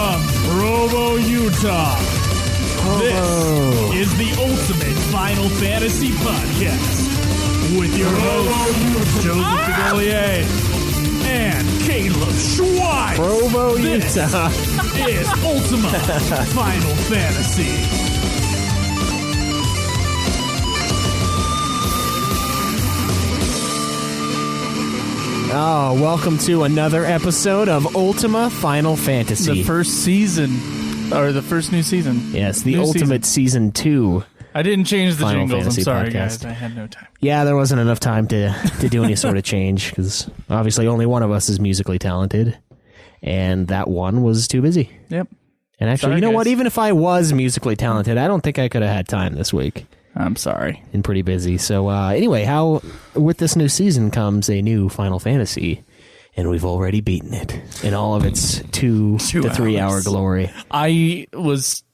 From Provo, Utah, this is the Ultimate Final Fantasy Podcast with your hosts, Joseph DeGollier and Kaleb Schweitz. Provo, Utah. This is Ultima Final Fantasy. Oh, welcome to another episode of Ultima Final Fantasy. The first season, or the first new season. Yes, the Ultimate Season 2. I didn't change the Final jingles. Fantasy I'm sorry, podcast. guys. I had no time. Yeah, there wasn't enough time to do any sort of change, because obviously only one of us is musically talented, and that one was too busy. Yep. And actually, Sorry, you know guys. what? Even if I was musically talented, I don't think I could have had time this week. I'm sorry. And pretty busy. So anyway, how with this new season comes a new Final Fantasy, and we've already beaten it in all of its 2 to 3 hour glory. I was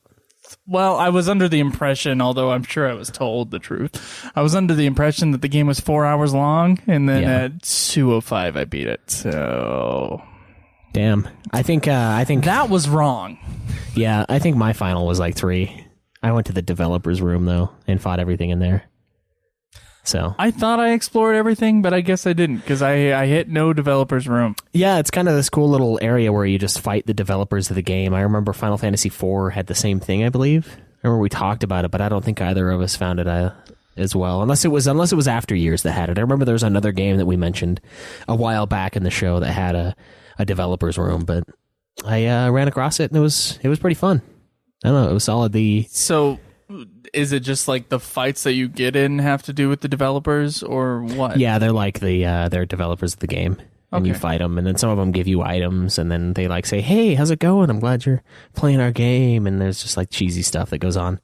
under the impression, although I'm sure I was told the truth, I was under the impression that the game was 4 hours long, and then at 2:05 I beat it. So, damn, I think that was wrong. Yeah, I think my final was like 3. I went to the developer's room though and fought everything in there. So I thought I explored everything, but I guess I didn't, because I hit no developer's room. yeah, it's kind of this cool little area where you just fight the developers of the game. I remember Final Fantasy IV had the same thing, I believe. I remember we talked about it, but I don't think either of us found it as well, unless it was After Years that had it. I remember there was another game that we mentioned a while back in the show that had a developer's room, but I ran across it and it was pretty fun. I don't know, it was solid. So, is it just like the fights that you get in have to do with the developers, or what? Yeah, they're like they're developers of the game, and you fight them, and then some of them give you items, and then they like say, "Hey, how's it going? I'm glad you're playing our game." And there's just like cheesy stuff that goes on.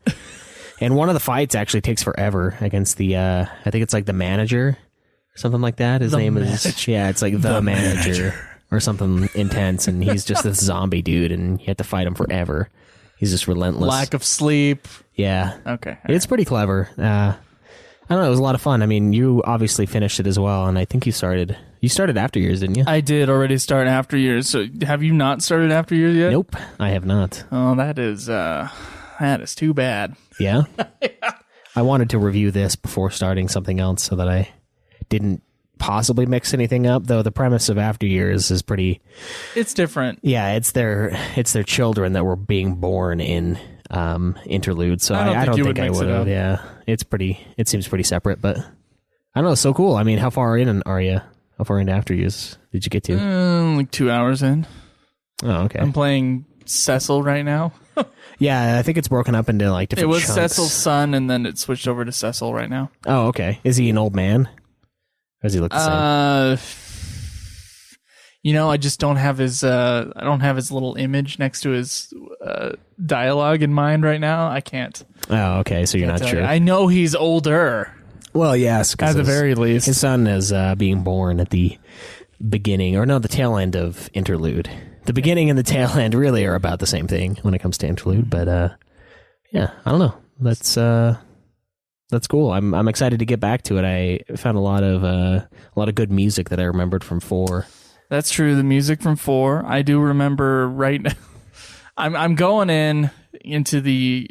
And one of the fights actually takes forever against the I think it's like the manager or something like that. His name is it's like the manager or something intense, and he's just this zombie dude, and you have to fight him forever. He's just relentless. Lack of sleep. Yeah. Okay. It's pretty clever. I don't know. It was a lot of fun. I mean, you obviously finished it as well, and I think you started After Years, didn't you? I did already start After Years. So have you not started After Years yet? Nope, I have not. Oh, that is too bad. Yeah? I wanted to review this before starting something else so that I didn't possibly mix anything up, though the premise of After Years is pretty... It's different. Yeah, it's their children that were being born in Interlude, so I don't think I would have. Yeah, it seems pretty separate, but I don't know, so cool. I mean, how far in are you? How far into After Years did you get to? Like 2 hours in. Oh, okay. I'm playing Cecil right now. Yeah, I think it's broken up into like different chunks. It was Cecil's son, and then it switched over to Cecil right now. Oh, okay. Is he an old man? Or does he look the same? I just don't have his little image next to his dialogue in mind right now. I can't. Oh, okay. So you're not sure. I know he's older. Well, yes. At the very least. His son is being born at the beginning, or no, the tail end of Interlude. The beginning and the tail end really are about the same thing when it comes to Interlude, but yeah, I don't know. That's cool. I'm excited to get back to it. I found a lot of good music that I remembered from 4. That's true. The music from 4, I do remember right now. I'm going into the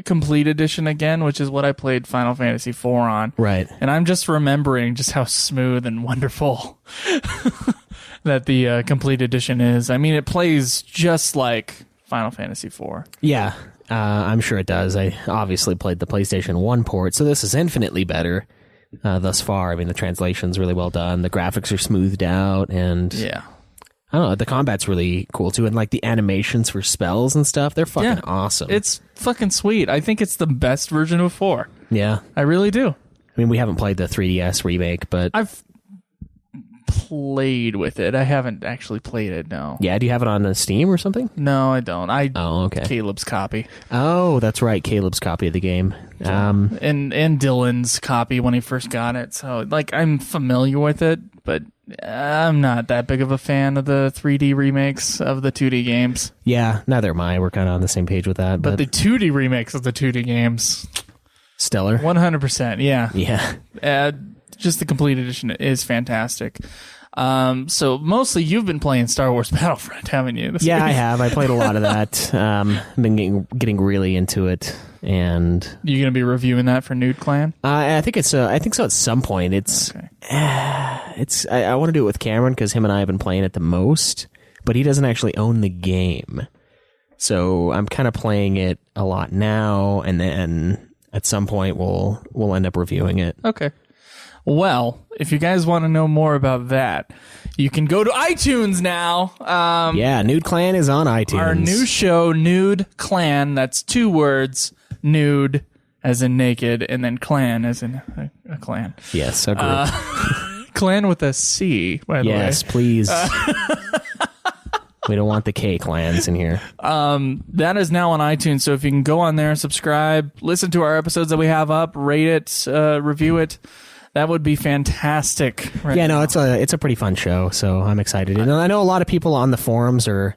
complete edition again, which is what I played Final Fantasy 4 on. Right. And I'm just remembering just how smooth and wonderful that the complete edition is. I mean, it plays just like Final Fantasy 4. Yeah, I'm sure it does. I obviously played the PlayStation 1 port, so this is infinitely better thus far. I mean, the translation's really well done. The graphics are smoothed out, and yeah, I don't know, the combat's really cool too, and like the animations for spells and stuff, they're fucking awesome. It's fucking sweet. I think it's the best version of 4. Yeah, I really do. I mean, we haven't played the 3DS remake, but I've played with it. I haven't actually played it, no. Yeah, do you have it on Steam or something? No, I don't. Oh, okay. Caleb's copy. Oh, that's right, Caleb's copy of the game. And Dylan's copy when he first got it. So, like, I'm familiar with it, but I'm not that big of a fan of the 3D remakes of the 2D games. Yeah, neither am I. We're kind of on the same page with that. But the 2D remakes of the 2D games... stellar. 100%, yeah. Yeah. Just the complete edition is fantastic. So mostly you've been playing Star Wars Battlefront, haven't you? Yeah, I have. I played a lot of that. Been getting really into it, and you gonna be reviewing that for Nude Clan? I think so. At some point. I want to do it with Cameron because him and I have been playing it the most, but he doesn't actually own the game, so I'm kind of playing it a lot now, and then at some point we'll end up reviewing it. Okay. Well, if you guys want to know more about that, you can go to iTunes now. Yeah, Nude Clan is on iTunes. Our new show, Nude Clan, that's 2 words, nude as in naked, and then clan as in a clan. Yes, a group. Clan with a C, by the way. Yes, please. We don't want the K clans in here. That is now on iTunes, so if you can go on there, subscribe, listen to our episodes that we have up, rate it, review it. That would be fantastic. Yeah, no, it's a pretty fun show, so I'm excited. And I know a lot of people on the forums a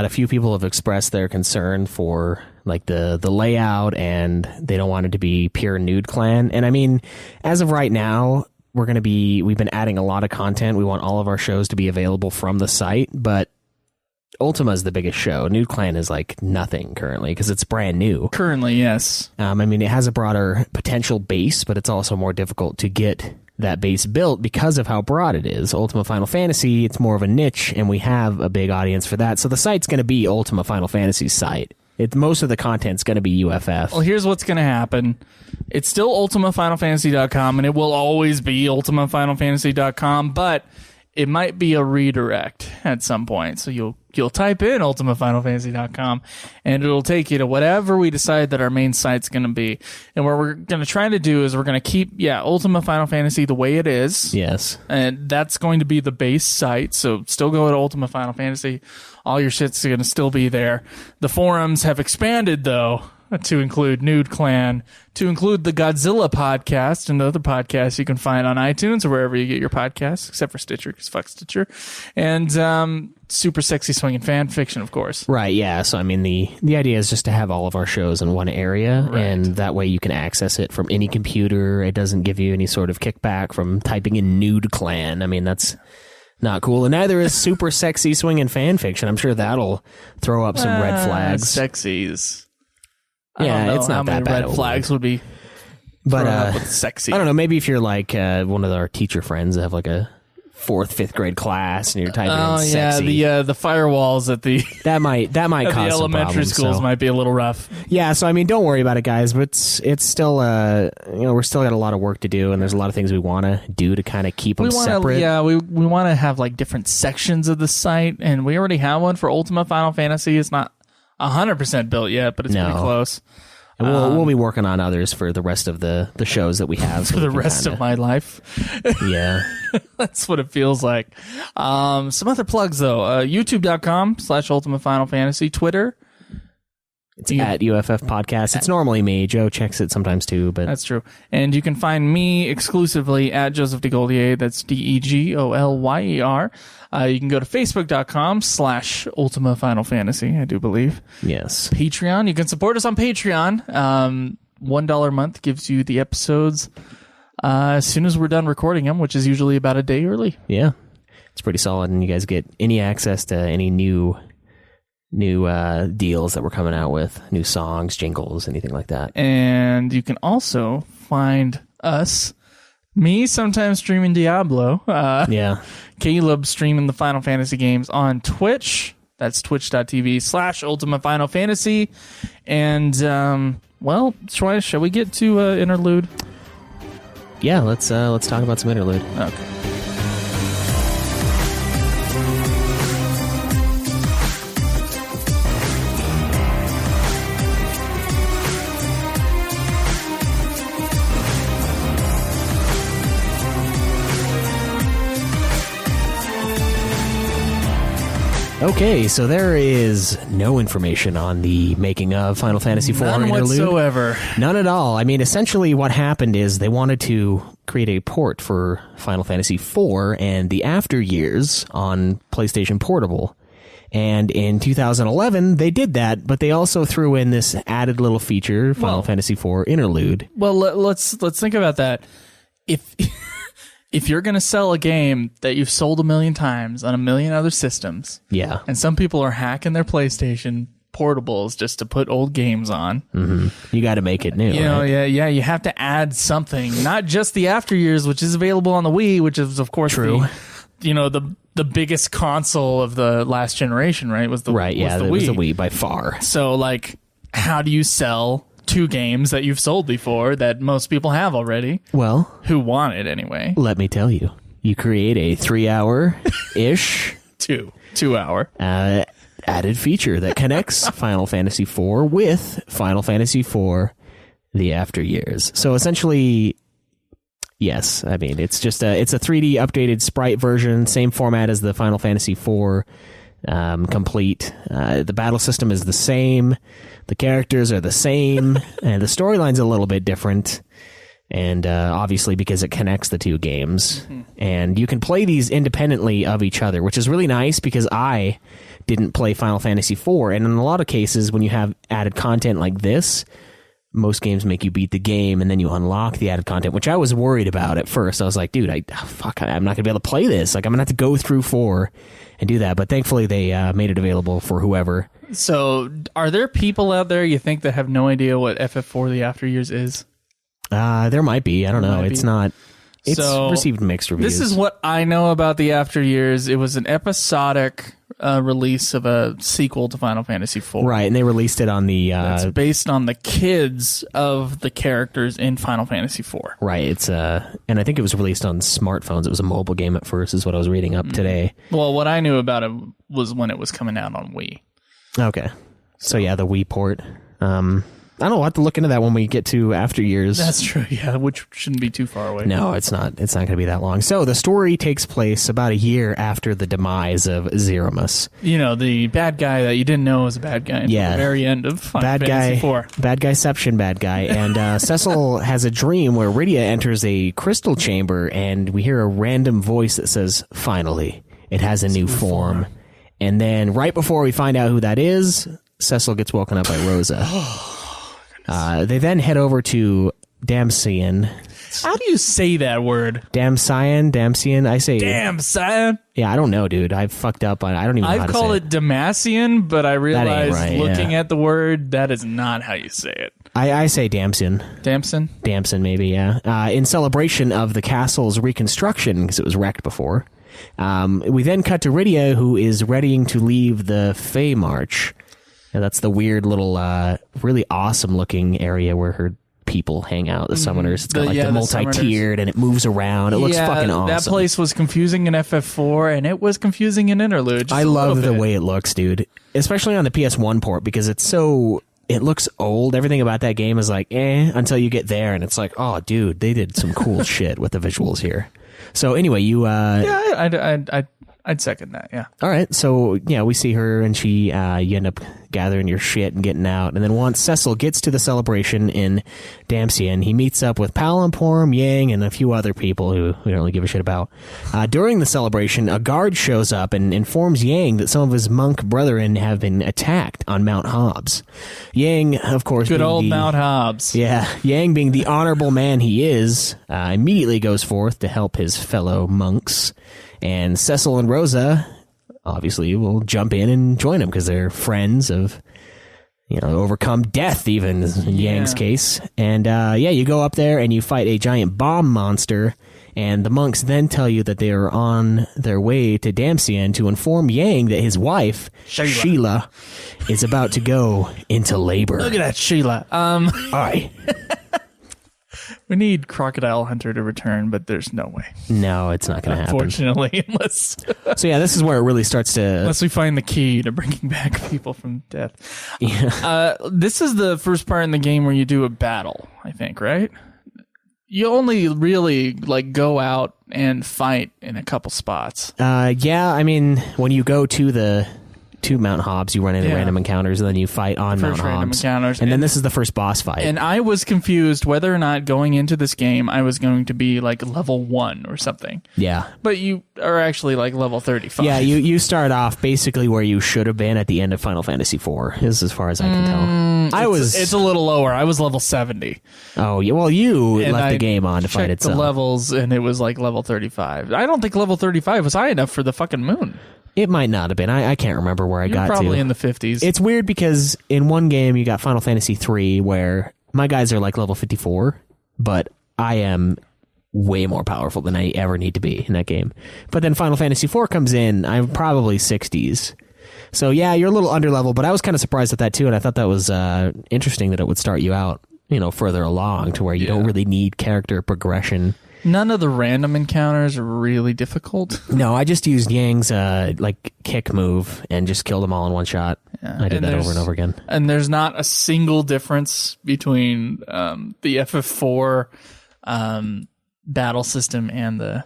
few people have expressed their concern for like the layout, and they don't want it to be pure Nude Clan. And I mean, as of right now, we've been adding a lot of content. We want all of our shows to be available from the site, but Ultima is the biggest show. Nude Clan is like nothing currently because it's brand new. Currently, yes. I mean, it has a broader potential base, but it's also more difficult to get that base built because of how broad it is. Ultima Final Fantasy, it's more of a niche, and we have a big audience for that. So the site's going to be Ultima Final Fantasy's site. Most of the content's going to be UFF. Well, here's what's going to happen. It's still ultimafinalfantasy.com, and it will always be ultimafinalfantasy.com, but it might be a redirect at some point. So you'll type in ultimafinalfantasy.com, and it'll take you to whatever we decide that our main site's going to be. And what we're going to try to do is we're going to keep, Ultima Final Fantasy the way it is. Yes. And that's going to be the base site. So still go to Ultima Final Fantasy. All your shit's going to still be there. The forums have expanded, though, to include Nude Clan, to include the Godzilla podcast and other podcasts you can find on iTunes or wherever you get your podcasts, except for Stitcher, because fuck Stitcher, and Super Sexy Swinging Fan Fiction, of course. Right, yeah. So, I mean, the idea is just to have all of our shows in one area, right, and that way you can access it from any computer. It doesn't give you any sort of kickback from typing in Nude Clan. I mean, that's not cool. And neither is Super Sexy Swinging Fan Fiction. I'm sure that'll throw up some red flags. Sexies. Yeah, it's not that bad. Red flags would be, but with sexy. I don't know. Maybe if you're like one of our teacher friends that have like a 4th, 5th grade class, and you're typing in sexy. The firewalls at the that might at cause the elementary problems, schools might be a little rough. Yeah, so I mean, don't worry about it, guys. But it's still we're still got a lot of work to do, and there's a lot of things we want to do to kind of keep them separate. Yeah, we want to have like different sections of the site, and we already have one for Ultima Final Fantasy. It's not 100% built yet, but it's pretty close. And we'll be working on others for the rest of the shows that we have. For the rest of my life. Yeah. That's what it feels like. Some other plugs, though. YouTube.com/Ultima Final Fantasy. Twitter. It's at UFF Podcast. It's normally me. Joe checks it sometimes too, but that's true. And you can find me exclusively at Joseph DeGoldier. That's DeGolyer. You can go to Facebook.com/Ultima Final Fantasy, I do believe. Yes. Patreon. You can support us on Patreon. $1 a month gives you the episodes as soon as we're done recording them, which is usually about a day early. Yeah. It's pretty solid, and you guys get any access to any new deals that we're coming out with, new songs, jingles, anything like that. And you can also find me sometimes streaming Diablo. Kaleb streaming the Final Fantasy games on Twitch. That's twitch.tv/Ultima Final Fantasy. And, shall we get to Interlude? Yeah, let's talk about some Interlude. Okay. Okay, so there is no information on the making of Final Fantasy IV None Interlude. whatsoever. None at all. I mean, essentially what happened is they wanted to create a port for Final Fantasy IV and the after years on PlayStation Portable. And in 2011, they did that, but they also threw in this added little feature, Final Fantasy IV Interlude. Well, let's think about that. If if you're going to sell a game that you've sold 1 million times on 1 million other systems, Yeah. and some people are hacking their PlayStation portables just to put old games on, You got to make it new. you know, right? you have to add something, not just the After Years, which is available on the Wii, which is of course True. the biggest console of the last generation, right? Was the Right, yeah, was the it Wii. was the Wii by far. So, like, how do you sell 2 games that you've sold before that most people have already? Well, Who want it anyway? let me tell you. You create a 3-hour-ish 2 hour. added feature that connects Final Fantasy IV with Final Fantasy IV The After Years. So essentially, yes, I mean, it's a 3D updated sprite version, same format as the Final Fantasy IV complete. The battle system is the same. The characters are the same. And the storyline's a little bit different. And obviously because it connects the 2 games. And you can play these independently of each other, which is really nice because I didn't play Final Fantasy IV. And in a lot of cases, when you have added content like this, most games make you beat the game and then you unlock the added content, which I was worried about at first. I was like, dude, I'm not going to be able to play this. Like, I'm going to have to go through 4 and do that. But thankfully, they made it available for whoever. So, are there people out there you think that have no idea what FF4 The After Years is? There might be. I don't know. It's not. It's received mixed reviews. This is what I know about The After Years. It was an episodic release of a sequel to Final Fantasy IV. Right, and they released it on the... It's based on the kids of the characters in Final Fantasy IV. Right, it's and I think it was released on smartphones. It was a mobile game at first, is what I was reading up today. Well, what I knew about it was when it was coming out on Wii. Okay. So yeah, the Wii port. I don't know. We'll have to look into that when we get to After Years. That's true, yeah, which shouldn't be too far away. No, it's not. It's not going to be that long. So the story takes place about a year after the demise of Zeromus. You know, the bad guy that you didn't know was a bad guy until the very end of Final Fantasy IV. Bad guyception, bad guy. And Cecil has a dream where Rydia enters a crystal chamber, and we hear a random voice that says, "Finally, it has a new form." And then right before we find out who that is, Cecil gets woken up by Rosa. They then head over to Damsian. How do you say that word? Damsian. I say Damsian. Yeah, I don't know, dude. I've fucked up on. I don't even know how to say it. I've called it Damasian, but I realized right, looking at the word that is not how you say it. I say Damsian. Damsian, maybe. Yeah. In celebration of the castle's reconstruction because it was wrecked before. We then cut to Rydia, who is readying to leave the Fey March. And that's the weird little, really awesome looking area where her people hang out, the summoners. It's got the multi-tiered and it moves around. It looks fucking awesome. That place was confusing in FF4 and it was confusing in Interlude. I love the way it looks, dude. Especially on the PS1 port because it looks old. Everything about that game is like, until you get there and it's like, oh, dude, they did some cool shit with the visuals here. So anyway, you... I'd second that, yeah. All right, so yeah, we see her and you end up gathering your shit and getting out. And then once Cecil gets to the celebration in Damsian, he meets up with Palamporm, Yang, and a few other people who we don't really give a shit about. During the celebration, a guard shows up and informs Yang that some of his monk brethren have been attacked on Mount Hobbs. Yang, of course... Good old Mount Hobbs. Yeah, Yang, being the honorable man he is, immediately goes forth to help his fellow monks. And Cecil and Rosa, obviously, will jump in and join him because they're friends of, overcome death, even in Yang's case. And, you go up there and you fight a giant bomb monster. And the monks then tell you that they are on their way to Damsian to inform Yang that his wife, Sheila, is about to go into labor. Look at that, Sheila. All right. We need Crocodile Hunter to return, but there's no way. No, it's not going to happen. Unfortunately, unless... So yeah, this is where it really starts to... Unless we find the key to bringing back people from death. Yeah. This is the first part in the game where you do a battle, I think, right? You only really go out and fight in a couple spots. Yeah, I mean, when you go to the to Mount Hobbs, you run into random encounters, and then you fight on Mount Hobbs. And then this is the first boss fight. And I was confused whether or not going into this game I was going to be like level 1 or something. Yeah. But you are actually like level 35. Yeah, you start off basically where you should have been at the end of Final Fantasy IV, is as far as I can tell. It's a little lower. I was level 70. Oh, yeah, well, you left the game on to fight itself. The levels, and it was like level 35. I don't think level 35 was high enough for the fucking moon. It might not have been. I can't remember where I got to. Probably in the 50s. It's weird because in one game you got Final Fantasy III where my guys are like level 54, but I am way more powerful than I ever need to be in that game. But then Final Fantasy IV comes in, I'm probably 60s. So yeah, you're a little under level, but I was kind of surprised at that too, and I thought that was interesting that it would start you out, further along to where you don't really need character progression. None of the random encounters are really difficult. No, I just used Yang's kick move and just killed them all in one shot. Yeah, I did that over and over again. And there's not a single difference between the FF4 battle system and the...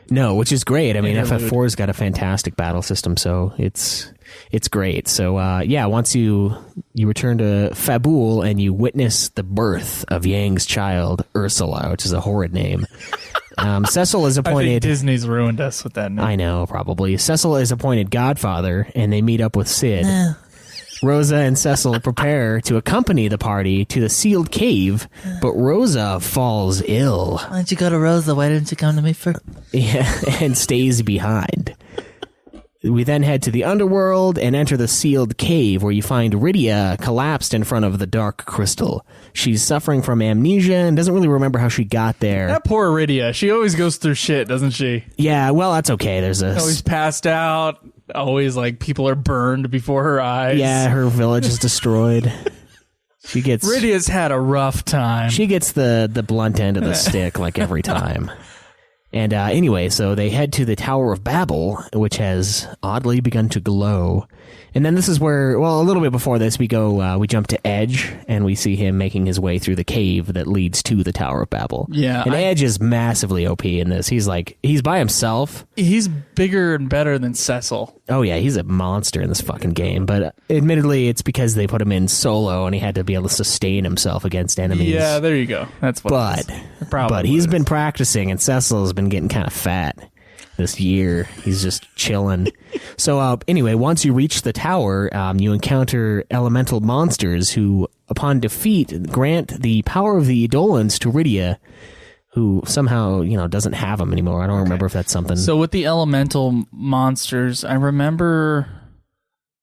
No, which is great. I mean, Interlude. FF4's got a fantastic battle system, so it's great. So once you return to Fabul and you witness the birth of Yang's child, Ursula, which is a horrid name. Cecil is appointed... I think Disney's ruined us with that name. I know, probably. Cecil is appointed godfather, and they meet up with Sid. Rosa and Cecil prepare to accompany the party to the sealed cave, but Rosa falls ill. Why don't you go to Rosa? Why didn't you come to me first? Yeah, and stays behind. We then head to the underworld and enter the sealed cave where you find Rydia collapsed in front of the dark crystal. She's suffering from amnesia and doesn't really remember how she got there. That poor Rydia. She always goes through shit, doesn't she? Yeah, well, that's okay. Always passed out. Always like people are burned before her eyes. Yeah, her village is destroyed. Rydia's had a rough time. She gets the blunt end of the stick like every time. And anyway, so they head to the Tower of Babel, which has oddly begun to glow. And then this is where, well, a little bit before this, we jump to Edge, and we see him making his way through the cave that leads to the Tower of Babel. Yeah. And Edge is massively OP in this. He's by himself. He's bigger and better than Cecil. Oh, yeah, he's a monster in this fucking game. But admittedly, it's because they put him in solo, and he had to be able to sustain himself against enemies. Yeah, there you go. That's what But he's been practicing, and Cecil's been getting kind of fat this year. He's just chilling. So anyway, once you reach the tower, you encounter elemental monsters who, upon defeat, grant the power of the Eidolons to Rydia, who somehow, doesn't have them anymore. I don't remember if that's something. So with the elemental monsters, I remember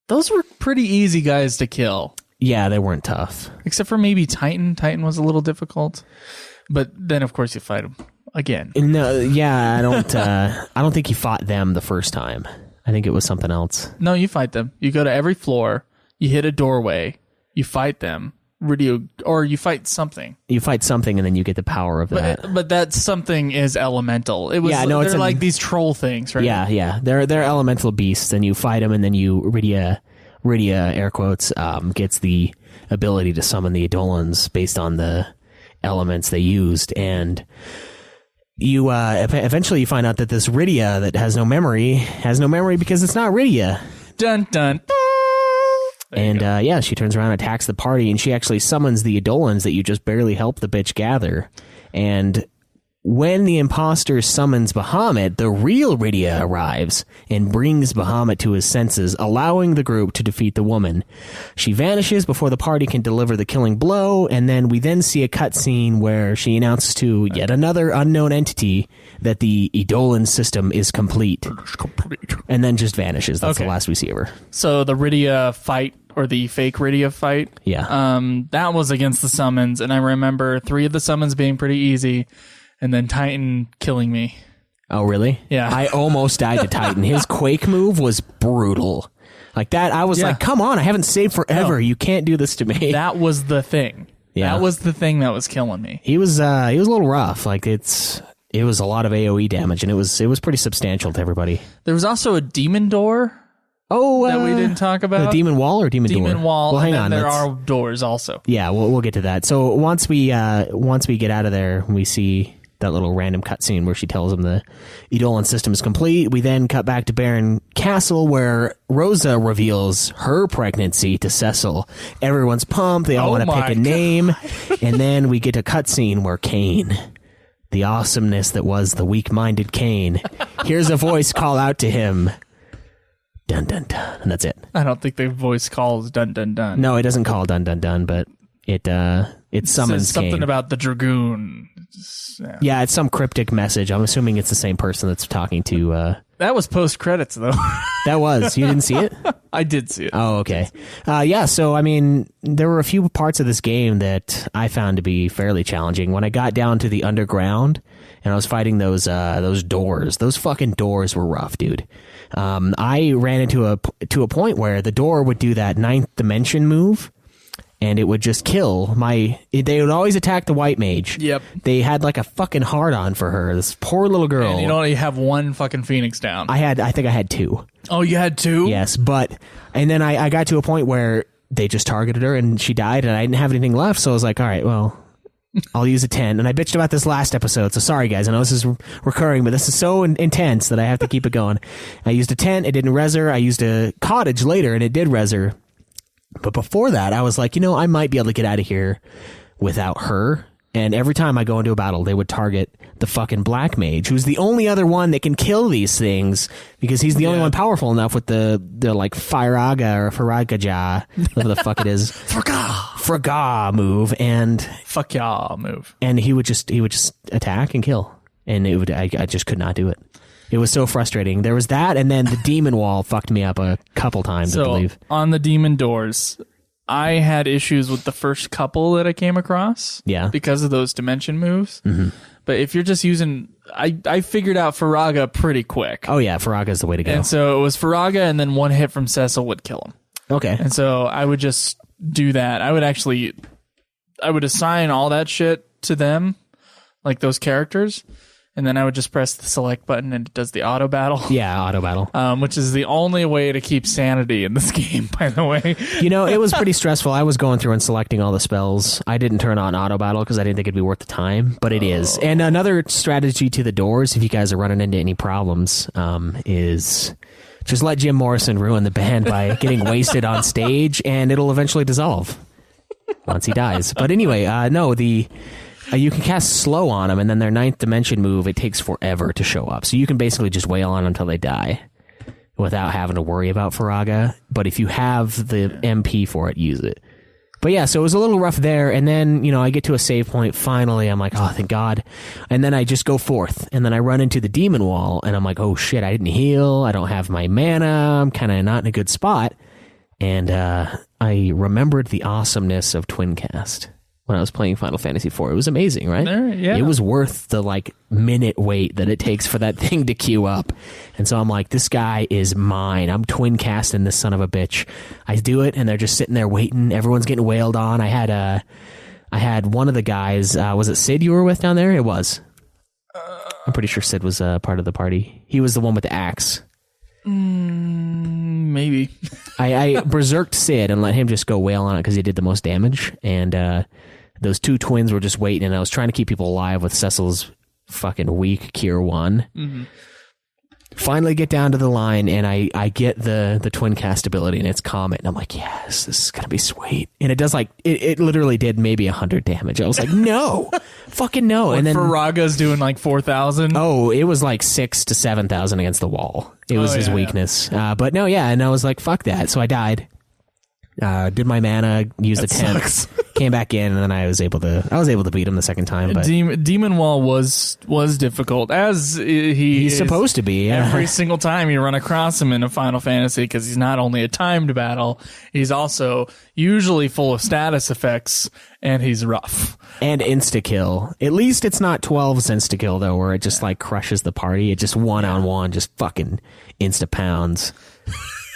those were pretty easy guys to kill. Yeah, they weren't tough. Except for maybe Titan. Titan was a little difficult. But then, of course, you fight him again. No, yeah, I don't think you fought them the first time. I think it was something else. No, you fight them. You go to every floor, you hit a doorway, you fight them, or you fight something. You fight something, and then you get the power of that. But that something is elemental. They're like these troll things, right? Yeah. They're elemental beasts, and you fight them, and then Rydia, air quotes, gets the ability to summon the Eidolons based on the elements they used, and you eventually you find out that this Rydia that has no memory because it's not Rydia. Dun dun. And she turns around and attacks the party, and she actually summons the Eidolons that you just barely helped the bitch gather. And when the imposter summons Bahamut, the real Rydia arrives and brings Bahamut to his senses, allowing the group to defeat the woman. She vanishes before the party can deliver the killing blow, and then we see a cutscene where she announces to yet another unknown entity that the Eidolon system is complete. And then just vanishes. That's the last we see of her. So the Rydia fight, or the fake Rydia fight, that was against the summons, and I remember 3 of the summons being pretty easy. And then Titan killing me. Oh, really? Yeah. I almost died to Titan. His Quake move was brutal. Like that, I was like, come on, I haven't saved forever. No. You can't do this to me. That was the thing. Yeah. That was the thing that was killing me. He was a little rough. Like it was a lot of AoE damage, and it was pretty substantial to everybody. There was also a demon door. Oh, that we didn't talk about. The demon wall or demon door? Demon wall. Well, hang on. There are doors also. Yeah, we'll get to that. So once we get out of there, we see that little random cutscene where she tells him the Eidolon system is complete. We then cut back to Baron Castle, where Rosa reveals her pregnancy to Cecil. Everyone's pumped. They all want to pick a name. And then we get a cutscene where Cain, the awesomeness that was the weak-minded Cain, hears a voice call out to him. Dun, dun, dun. And that's it. I don't think the voice calls dun, dun, dun. No, it doesn't call dun, dun, dun, but it summons says something Cain. about the Dragoon. Yeah, it's some cryptic message. I'm assuming it's the same person that's talking to... That was post-credits, though. That was. You didn't see it? I did see it. Oh, okay. Yeah, so, I mean, there were a few parts of this game that I found to be fairly challenging. When I got down to the underground and I was fighting those doors, those fucking doors were rough, dude. I ran into a point where the door would do that 9th dimension move, and it would just kill they would always attack the white mage. Yep. They had like a fucking hard-on for her, this poor little girl. And you only have one fucking Phoenix down. I think I had 2. Oh, you had 2? Yes, and then I got to a point where they just targeted her and she died and I didn't have anything left, so I was like, all right, well, I'll use a 10. And I bitched about this last episode, so sorry guys, I know this is recurring, but this is so intense that I have to keep it going. I used a 10, it didn't res her. I used a cottage later and it did res her. But before that, I was like, I might be able to get out of here without her. And every time I go into a battle, they would target the fucking black mage, who's the only other one that can kill these things, because he's the only one powerful enough with the like Firaga or Faragaja, whatever the fuck it is. Fraga move. And fuck y'all move. And he would just attack and kill. And I just could not do it. It was so frustrating. There was that, and then the demon wall fucked me up a couple times, I believe. On the demon doors, I had issues with the first couple that I came across. Yeah. Because of those dimension moves. Mm-hmm. But if you're just using... I figured out Faraga pretty quick. Oh, yeah. Faraga's the way to go. And so it was Faraga, and then one hit from Cecil would kill him. Okay. And so I would just do that. I would assign all that shit to them, like those characters. And then I would just press the select button and it does the auto battle. Yeah, auto battle. Which is the only way to keep sanity in this game, by the way. It was pretty stressful. I was going through and selecting all the spells. I didn't turn on auto battle because I didn't think it'd be worth the time, but it is. And another strategy to the doors, if you guys are running into any problems, is just let Jim Morrison ruin the band by getting wasted on stage, and it'll eventually dissolve once he dies. But anyway, you can cast slow on them, and then their 9th dimension move, it takes forever to show up. So you can basically just wail on them until they die without having to worry about Faraga. But if you have the MP for it, use it. But yeah, so it was a little rough there. And then, I get to a save point. Finally, I'm like, oh, thank God. And then I just go forth. And then I run into the demon wall, and I'm like, oh, shit, I didn't heal. I don't have my mana. I'm kind of not in a good spot. And I remembered the awesomeness of Twincast when I was playing Final Fantasy IV. It was amazing, right? Yeah. It was worth the minute wait that it takes for that thing to queue up. And so I'm like, this guy is mine. I'm twin casting this son of a bitch. I do it, and they're just sitting there waiting. Everyone's getting wailed on. I had one of the guys. Was it Sid you were with down there? It was. I'm pretty sure Sid was part of the party. He was the one with the axe. Maybe. I berserked Sid and let him just go wail on it because he did the most damage. And those 2 twins were just waiting, and I was trying to keep people alive with Cecil's fucking weak Cure 1. Mm-hmm. Finally get down to the line, and I get the twin cast ability, and it's Comet, and I'm like, yes, this is gonna be sweet. And it does it literally did maybe 100 damage. I was like, no, fucking no. And then Faraga's doing 4,000. Oh, it was 6,000 to 7,000 against the wall. It was his weakness. But no, yeah, and I was like, fuck that. So I died. Did my mana, used the 10, came back in, and then I was able to beat him the second time. But Demon Wall was difficult, as he's supposed to be. Yeah. Every single time you run across him in a Final Fantasy, because he's not only a timed battle, he's also usually full of status effects, and he's rough. And insta-kill. At least it's not 12's insta-kill, though, where it just crushes the party. It just one-on-one, just fucking insta-pounds.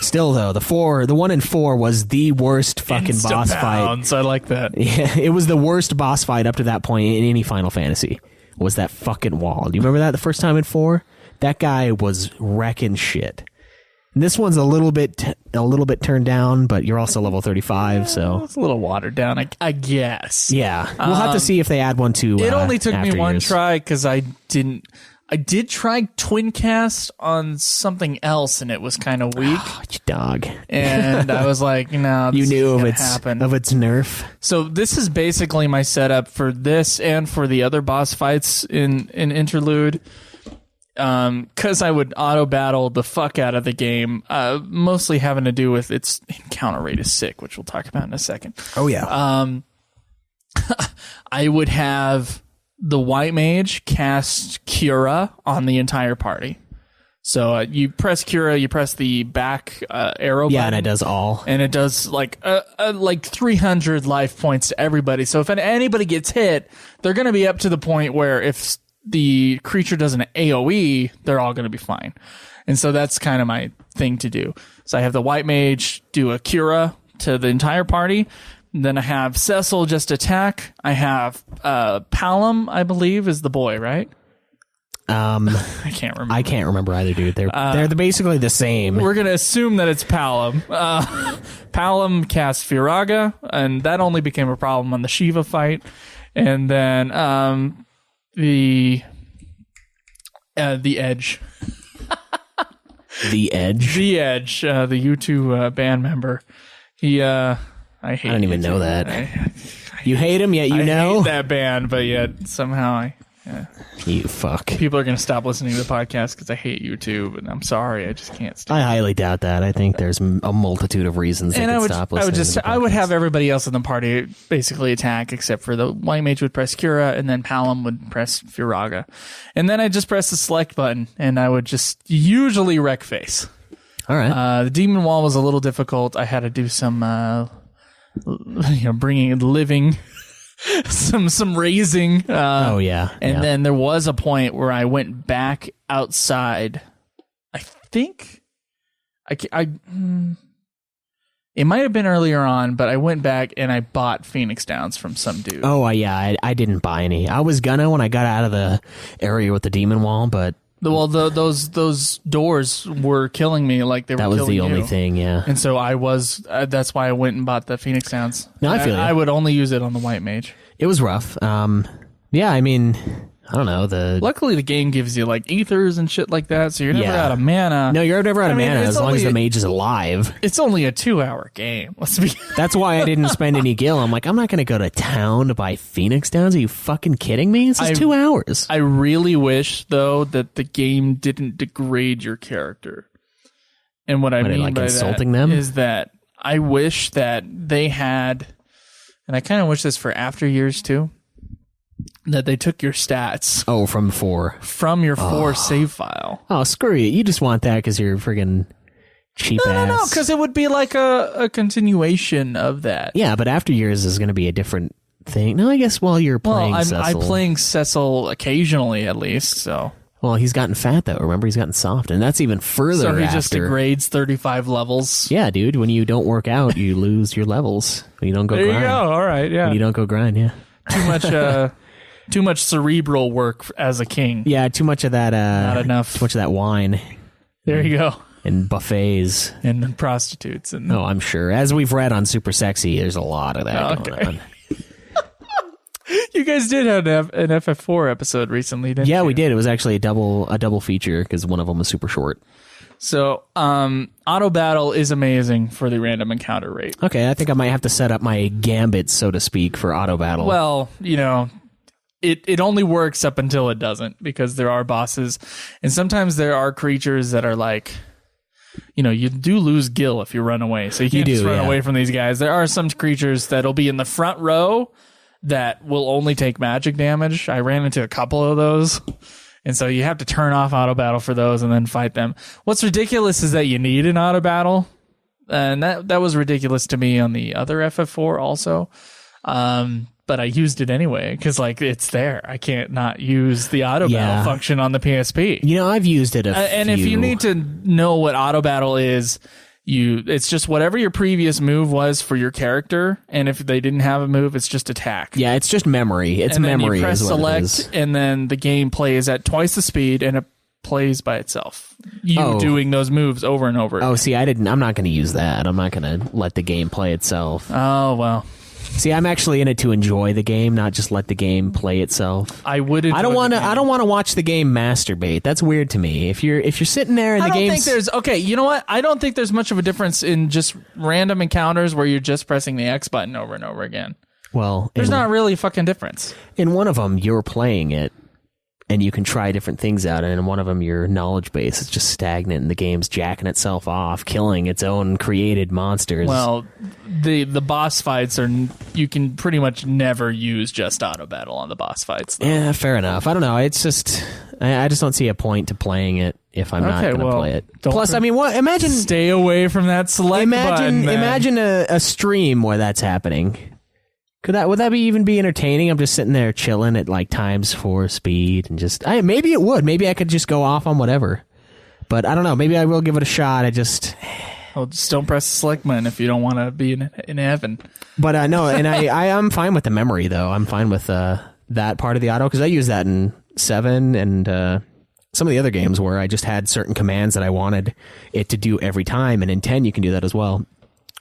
Still, though, the 1 in 4 was the worst fucking boss fight. I like that. Yeah, it was the worst boss fight up to that point in any Final Fantasy, was that fucking wall. Do you remember that the first time in 4? That guy was wrecking shit. This one's a little bit turned down, but you're also level 35, so it's a little watered down, I guess. Yeah, we'll have to see if they add one to. It only took me one years. try because I did try Twin Cast on something else, and it was kind of weak. Oh, you dog. And I was like, no, you knew of its nerf. So this is basically my setup for this and for the other boss fights in Interlude. Because I would auto battle the fuck out of the game, mostly having to do with its encounter rate is sick, which we'll talk about in a second. Oh yeah. I would have the white mage cast Cura on the entire party. So you press Cura, you press the back arrow button. Yeah, and it does all. And it does like 300 life points to everybody. So if anybody gets hit, they're going to be up to the point where if the creature does an AoE, they're all going to be fine. And so that's kind of my thing to do. So I have the white mage do a Cura to the entire party. Then I have Cecil just attack. I have Palom, I believe, is the boy, right? I can't remember. I can't remember either, dude. They're basically the same. We're going to assume that it's Palom. Palom cast Firaga, and that only became a problem on the Shiva fight. And then the Edge. The Edge? The Edge, the U2 band member. He, I hate I don't even know that. You hate him, yet you know? I hate that band, but yet somehow You fuck. people are going to stop listening to the podcast because I hate U2, but I'm sorry, I just can't stand I highly doubt that. I think there's a multitude of reasons they could stop listening to the podcast. I would have everybody else in the party basically attack, except for the white mage would press Cura, and then Palom would press Firaga. And then I'd just press the select button, and I would just usually wreck face. All right. The demon wall was a little difficult. I had to do some, bringing living, some raising. Oh yeah. And then there was a point where I went back outside. I think it might have been earlier on, but I went back and I bought Phoenix Downs from some dude. Oh yeah, I didn't buy any. I was gonna when I got out of the area with the demon wall, but well, those doors were killing me like they were. That was killing the only you. thing, yeah. And so I was. That's why I went and bought the Phoenix Downs. No, I feel you. I would only use it on the white mage. It was rough. Yeah, I mean, I don't know. Luckily, the game gives you like ethers and shit like that, so you're never out of mana. No, you're never out of mana as long as the only mage is alive. It's only a 2-hour game. Let's be. That's why I didn't spend any gil. I'm like, I'm not going to go to town to buy Phoenix Downs. Are you fucking kidding me? This is 2 hours. I really wish, though, that the game didn't degrade your character. And what I mean like by insulting that them? is that I wish that they had, and I kind of wish this for after years too, that they took your stats. Oh, from 4. From your 4 save file. Oh, screw you. You just want that because you're friggin' cheap ass. No, because it would be like a continuation of that. Yeah, but after years is going to be a different thing. No, I guess while you're playing Cecil. I'm playing Cecil occasionally at least, so. Well, he's gotten fat though. Remember, he's gotten soft, and that's even further. So he just degrades 35 levels. Yeah, dude. When you don't work out, you lose your levels. When you don't go there grind. You go. All right. Yeah. When you don't go grind. Yeah. Too much cerebral work as a king. Yeah. Too much of that. Not enough. Too much of that wine. There you go. And buffets. And prostitutes. And oh, I'm sure. As we've read on Super Sexy, there's a lot of that going on. You guys did have an FF4 episode recently, didn't you? Yeah, we did. It was actually a double feature because one of them was super short. So, auto battle is amazing for the random encounter rate. Okay, I think I might have to set up my gambit, so to speak, for auto battle. Well, it only works up until it doesn't, because there are bosses, and sometimes there are creatures that are like, you do lose gil if you run away, so you can't just run away from these guys. There are some creatures that'll be in the front row that will only take magic damage. I ran into a couple of those. And so you have to turn off auto battle for those and then fight them. What's ridiculous is that you need an auto battle. And that was ridiculous to me on the other FF4 also. But I used it anyway because it's there. I can't not use the auto battle function on the PSP. I've used it and if you need to know what auto battle is, it's just whatever your previous move was for your character, and if they didn't have a move, it's just attack. Yeah, it's just memory. It's and memory. Then you press is what select, it is. and then the game plays at twice the speed, and it plays by itself. You doing those moves over and over. Oh, see, I'm not going to use that. I'm not going to let the game play itself. Oh, well. See, I'm actually in it to enjoy the game, not just let the game play itself. I wouldn't. I don't want to watch the game masturbate. That's weird to me. If you're sitting there and the game, okay. You know what? I don't think there's much of a difference in just random encounters where you're just pressing the X button over and over again. Well, there's not really a fucking difference. In one of them, you're playing it, and you can try different things out, and in one of them, your knowledge base is just stagnant, and the game's jacking itself off, killing its own created monsters. Well, the boss fights you can pretty much never use just auto battle on the boss fights, though. Yeah, fair enough. I don't know. It's just I just don't see a point to playing it if I'm not going to play it. Plus, I mean, imagine stay away from that select button. Imagine a stream where that's happening. Would that even be entertaining? I'm just sitting there chilling at like ×4 speed and maybe it would. Maybe I could just go off on whatever. But I don't know. Maybe I will give it a shot. Just don't press the select button if you don't want to be in heaven. But no, and I'm fine with the memory though. I'm fine with that part of the auto because I use that in 7 and some of the other games where I just had certain commands that I wanted it to do every time. And in 10 you can do that as well.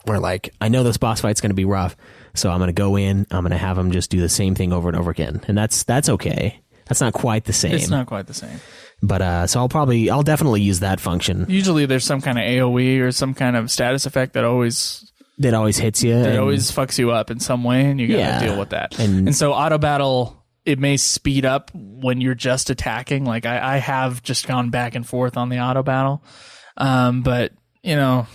Where like I know this boss fight's going to be rough. So I'm going to go in, I'm going to have them just do the same thing over and over again. And that's okay. That's not quite the same. It's not quite the same. But so I'll definitely use that function. Usually there's some kind of AoE or some kind of status effect that always hits you. That always fucks you up in some way, and you got to deal with that. And so auto battle, it may speed up when you're just attacking. Like I have just gone back and forth on the auto battle. But you know,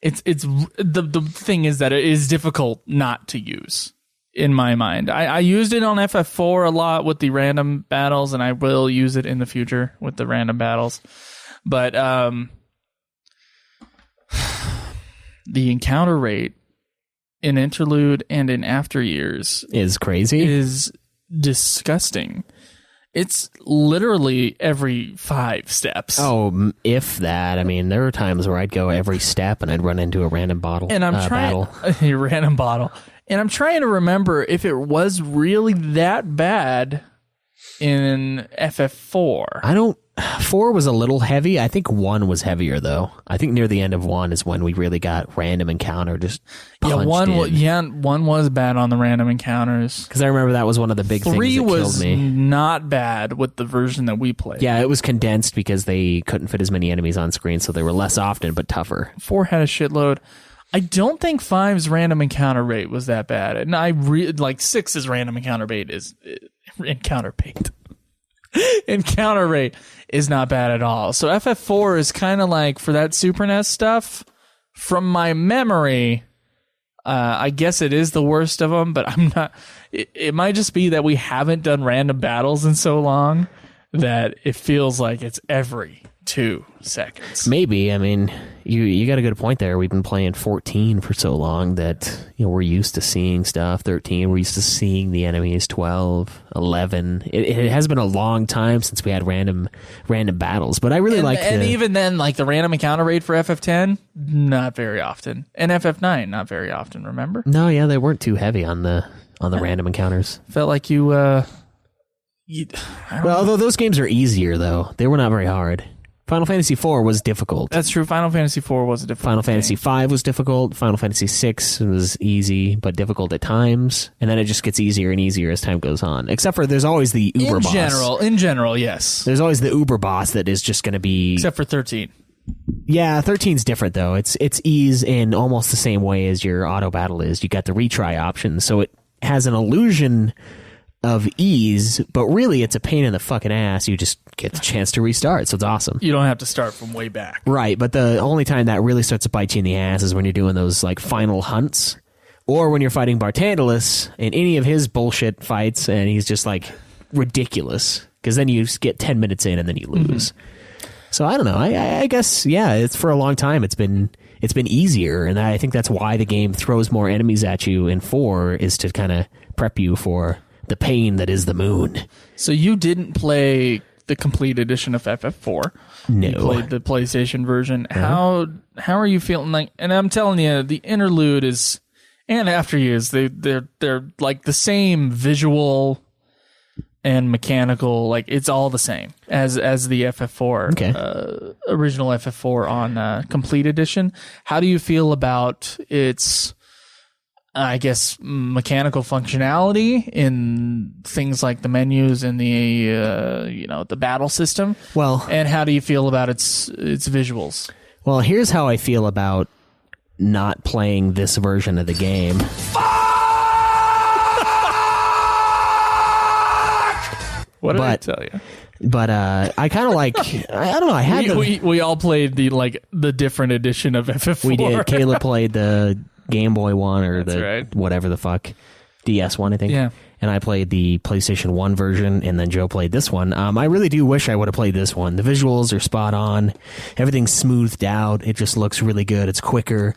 it's the thing is that it is difficult not to use in my mind. I used it on FF4 a lot with the random battles, and I will use it in the future with the random battles. But the encounter rate in Interlude and in After Years is crazy. Is disgusting. It's literally every 5 steps. Oh, if that. I mean, there were times where I'd go every step and I'd run into a random battle. And I'm trying a random bottle. And I'm trying to remember if it was really that bad in FF4. 4 was a little heavy. I think 1 was heavier though. I think near the end of 1 is when we really got random encounter just punched in. 1 was bad on the random encounters. Because I remember that was one of the big things that killed me. 3 was not bad with the version that we played. Yeah, it was condensed because they couldn't fit as many enemies on screen, so they were less often but tougher. 4 had a shitload. I don't think 5's random encounter rate was that bad. And 6's random encounter rate is encounter rate is not bad at all. So FF4 is kind of like, for that Super NES stuff, from my memory, I guess it is the worst of them, but I'm not. It might just be that we haven't done random battles in so long that it feels like it's every 2 seconds. Maybe. I mean, you got a good point there. We've been playing 14 for so long that we're used to seeing stuff. 13, we're used to seeing the enemies. 12, 11. It has been a long time since we had random battles. But I really even then, like the random encounter rate for FF10, not very often, and FF9, not very often. Remember? No, yeah, they weren't too heavy on the random encounters. Felt like you. Although those games are easier, though, they were not very hard. Final Fantasy IV was difficult. That's true. Final Fantasy IV was a difficult Final Fantasy V was difficult. Final Fantasy VI was easy, but difficult at times. And then it just gets easier and easier as time goes on. Except for there's always the Uber boss. In general, yes. There's always the Uber boss that is just going to be... Except for 13. Yeah, 13's different, though. It's ease in almost the same way as your auto battle is. You got the retry option, so it has an illusion of ease, but really it's a pain in the fucking ass. You just get the chance to restart, so it's awesome. You don't have to start from way back. Right, but the only time that really starts to bite you in the ass is when you're doing those like final hunts, or when you're fighting Bartantalus in any of his bullshit fights, and he's just like ridiculous, because then you get 10 minutes in and then you lose. So I don't know. I guess, yeah, it's for a long time it's been easier, and I think that's why the game throws more enemies at you in 4, is to kind of prep you for the pain that is the moon. So you didn't play the complete edition of FF4. No. You played the PlayStation version. How are you feeling like? And I'm telling you, the Interlude is, and After Years, they're like the same visual and mechanical, like it's all the same as the FF4, original FF4 on Complete Edition. How do you feel about its, I guess, mechanical functionality in things like the menus and the the battle system? Well, and how do you feel about its visuals? Well, here's how I feel about not playing this version of the game. What did I tell you? But I kind of like, I don't know, I had we all played the different edition of FF4. We did. Caleb played the Game Boy one or That's the right. whatever the fuck, DS one, I think. Yeah. And I played the PlayStation 1 version, and then Joe played this one. I really do wish I would have played this one. The visuals are spot on. Everything's smoothed out. It just looks really good. It's quicker.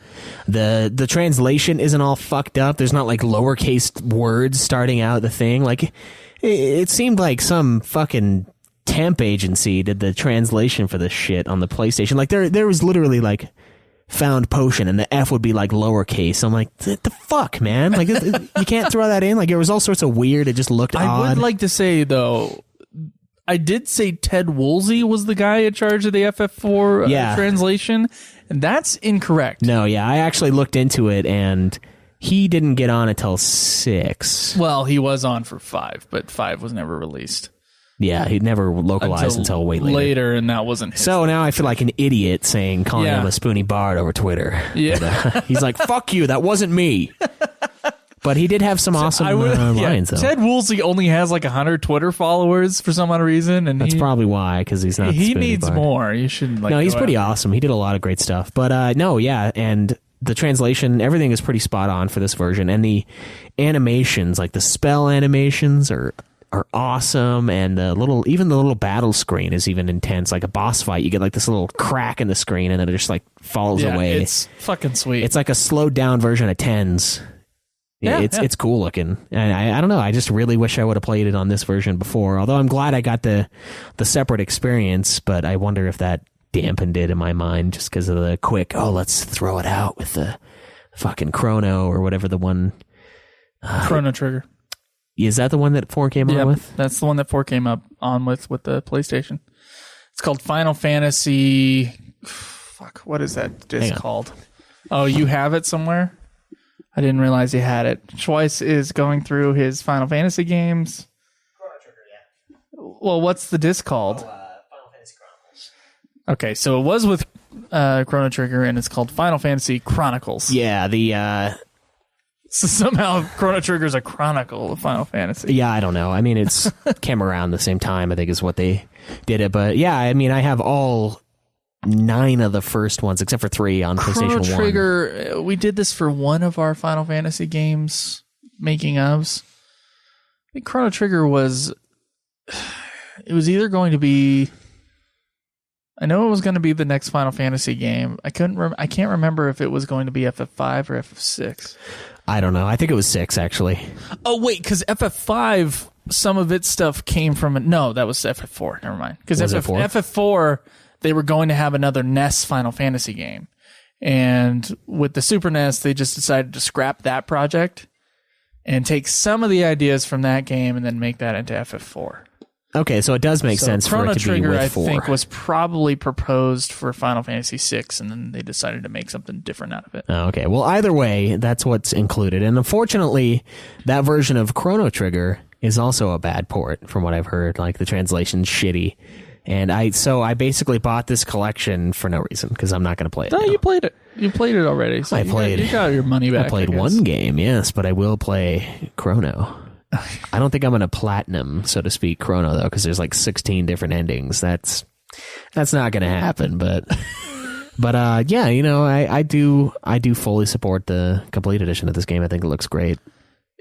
The translation isn't all fucked up. There's not like lowercase words starting out the thing. Like, it seemed like some fucking temp agency did the translation for this shit on the PlayStation. Like, there was literally like found potion and the F would be like lowercase. I'm like, the fuck, man? Like, you can't throw that in. Like, it was all sorts of weird. It just looked odd. I would like to say, though, I did say Ted Woolsey was the guy in charge of the FF4 translation, and that's incorrect. No, yeah, I actually looked into it, and he didn't get on until 6. Well, he was on for 5, but 5 was never released. Yeah, he'd never localized until way later. And that wasn't his So thing. now I feel like an idiot calling him a spoony bard over Twitter. Yeah. But, he's like, fuck you, that wasn't me. But he did have some awesome lines, though. Ted Woolsey only has like 100 Twitter followers for some odd reason. And that's probably why, because he's not He spoony needs bard. more. You shouldn't No, he's pretty awesome. He did a lot of great stuff. But no, yeah, and the translation, everything is pretty spot on for this version. And the animations, like the spell animations are awesome, and even the little battle screen is even intense. Like a boss fight, you get like this little crack in the screen, and then it just like falls away. It's fucking sweet. It's like a slowed down version of Tens. It's cool looking, and I don't know. I just really wish I would have played it on this version before. Although I'm glad I got the separate experience, but I wonder if that dampened it in my mind just because of the quick. Oh, let's throw it out with the fucking Chrono or whatever the one. Chrono Trigger. Is that the one that 4 came on with? That's the one that 4 came on with the PlayStation. It's called Final Fantasy. Fuck, what is that disc called? Oh, you have it somewhere? I didn't realize you had it. Schweiss is going through his Final Fantasy games. Chrono Trigger, yeah. Well, what's the disc called? Final Fantasy Chronicles. Okay, so it was with Chrono Trigger, and it's called Final Fantasy Chronicles. Yeah, So somehow Chrono Trigger's a chronicle of Final Fantasy. Yeah, I don't know. I mean, it's came around the same time, I think, is what they did it. But yeah, I mean, I have all 9 of the first ones, except for 3 on PlayStation 1. Chrono Trigger, we did this for one of our Final Fantasy games, making ofs. I think Chrono Trigger was either going to be, I know it was going to be the next Final Fantasy game. I can't remember if it was going to be FF5 or FF6. I don't know. I think it was 6, actually. Oh, wait, because FF5, some of its stuff came from it. No, that was FF4. Never mind. Because FF4, they were going to have another NES Final Fantasy game. And with the Super NES, they just decided to scrap that project and take some of the ideas from that game and then make that into FF4. Okay, so it does make sense for it to Chrono be Trigger, with 4. I think, was probably proposed for Final Fantasy VI, and then they decided to make something different out of it. Oh, okay, well, either way, that's what's included. And unfortunately, that version of Chrono Trigger is also a bad port, from what I've heard. Like, the translation's shitty. And I basically bought this collection for no reason, because I'm not going to play it. No, you played it. You played it already. So you got your money back. I played one game, yes, but I will play Chrono. I don't think I'm going to platinum, so to speak, Chrono, though, because there's like 16 different endings. That's not going to happen, but yeah, you know, I do fully support the complete edition of this game. I think it looks great.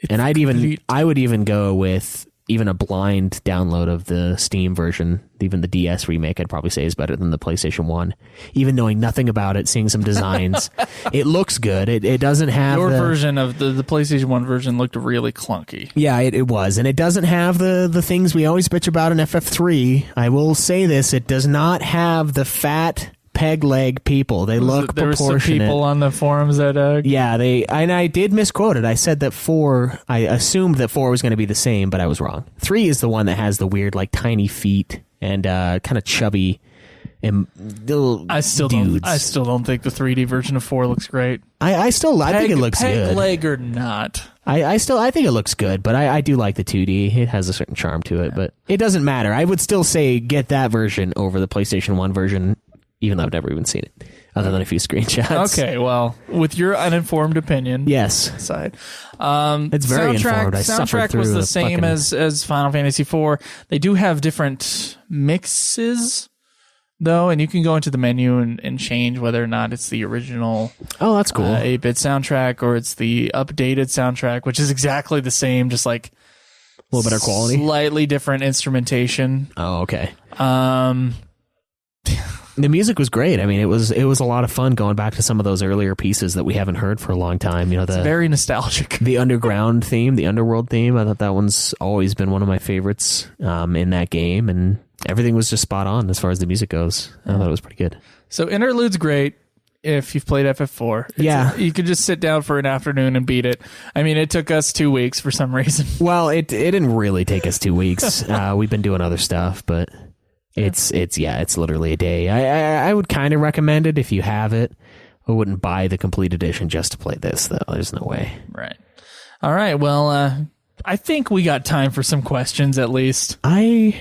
And I would even go with even a blind download of the Steam version. Even the DS remake, I'd probably say, is better than the PlayStation 1. Even knowing nothing about it, seeing some designs, it looks good. It doesn't have your version of the PlayStation 1 version looked really clunky. Yeah, it was. And it doesn't have the things we always bitch about in FF3. I will say this, it does not have the fat peg leg people. They look there proportionate. There were some people on the forums that... Yeah, I did misquote it. I said that 4, I assumed that 4 was going to be the same, but I was wrong. 3 is the one that has the weird, like, tiny feet and kind of chubby little I still dudes. don't think the 3D version of 4 looks great. I think it looks good. Peg leg or not. I think it looks good, but I do like the 2D. It has a certain charm to it, but it doesn't matter. I would still say get that version over the PlayStation 1 version, even though I've never even seen it, other than a few screenshots. Okay, well, with your uninformed opinion, yes, aside, it's very informed. Soundtrack was the same as Final Fantasy IV. They do have different mixes, though, and you can go into the menu and change whether or not it's the original. Oh, that's cool. 8-bit soundtrack or it's the updated soundtrack, which is exactly the same, just like a little better quality, slightly different instrumentation. Oh, okay. The music was great. I mean, it was a lot of fun going back to some of those earlier pieces that we haven't heard for a long time. You know, it's very nostalgic. The underground theme, the underworld theme. I thought that one's always been one of my favorites in that game, and everything was just spot on as far as the music goes. I thought it was pretty good. So Interlude's great if you've played FF4. Yeah. You could just sit down for an afternoon and beat it. I mean, it took us 2 weeks for some reason. Well, it didn't really take us 2 weeks. We've been doing other stuff, but it's literally a day. I would kind of recommend it if you have it. I wouldn't buy the complete edition just to play this, though. There's no way. Right. All right. Well, I think we got time for some questions at least. I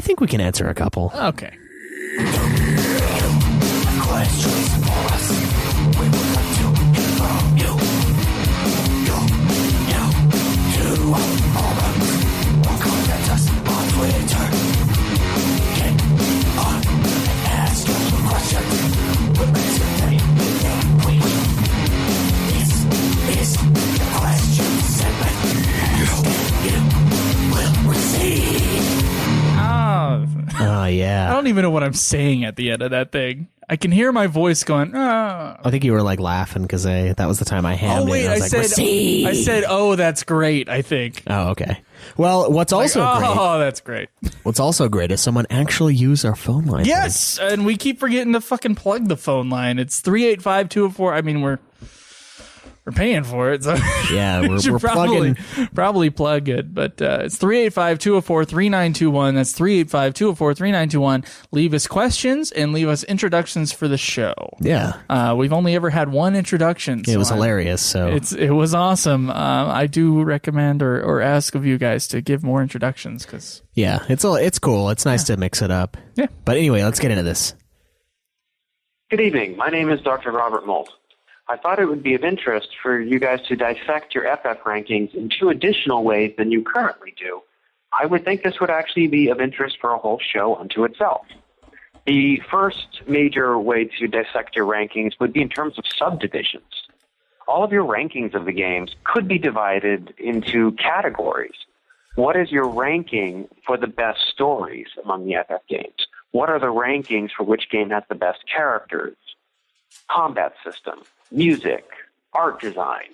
think we can answer a couple. Okay. Oh, yeah. I don't even know what I'm saying at the end of that thing. I can hear my voice going, oh. I think you were like laughing because that was the time I hammed it. I said, oh, that's great, I think. Oh, okay. Well, what's also great. Oh, that's great. What's also great is someone actually used our phone line. Yes, and we keep forgetting to fucking plug the phone line. It's 385-204. I mean, we're paying for it, so yeah, we're probably plug it. But it's 385-204-3921. That's 385-204-3921. Leave us questions and leave us introductions for the show. Yeah, we've only ever had one introduction. It was hilarious. So it was awesome. I do recommend or ask of you guys to give more introductions because it's cool. It's nice to mix it up. Yeah. But anyway, let's get into this. Good evening. My name is Dr. Robert Molt. I thought it would be of interest for you guys to dissect your FF rankings in 2 additional ways than you currently do. I would think this would actually be of interest for a whole show unto itself. The first major way to dissect your rankings would be in terms of subdivisions. All of your rankings of the games could be divided into categories. What is your ranking for the best stories among the FF games? What are the rankings for which game has the best characters? Combat system, music, art design.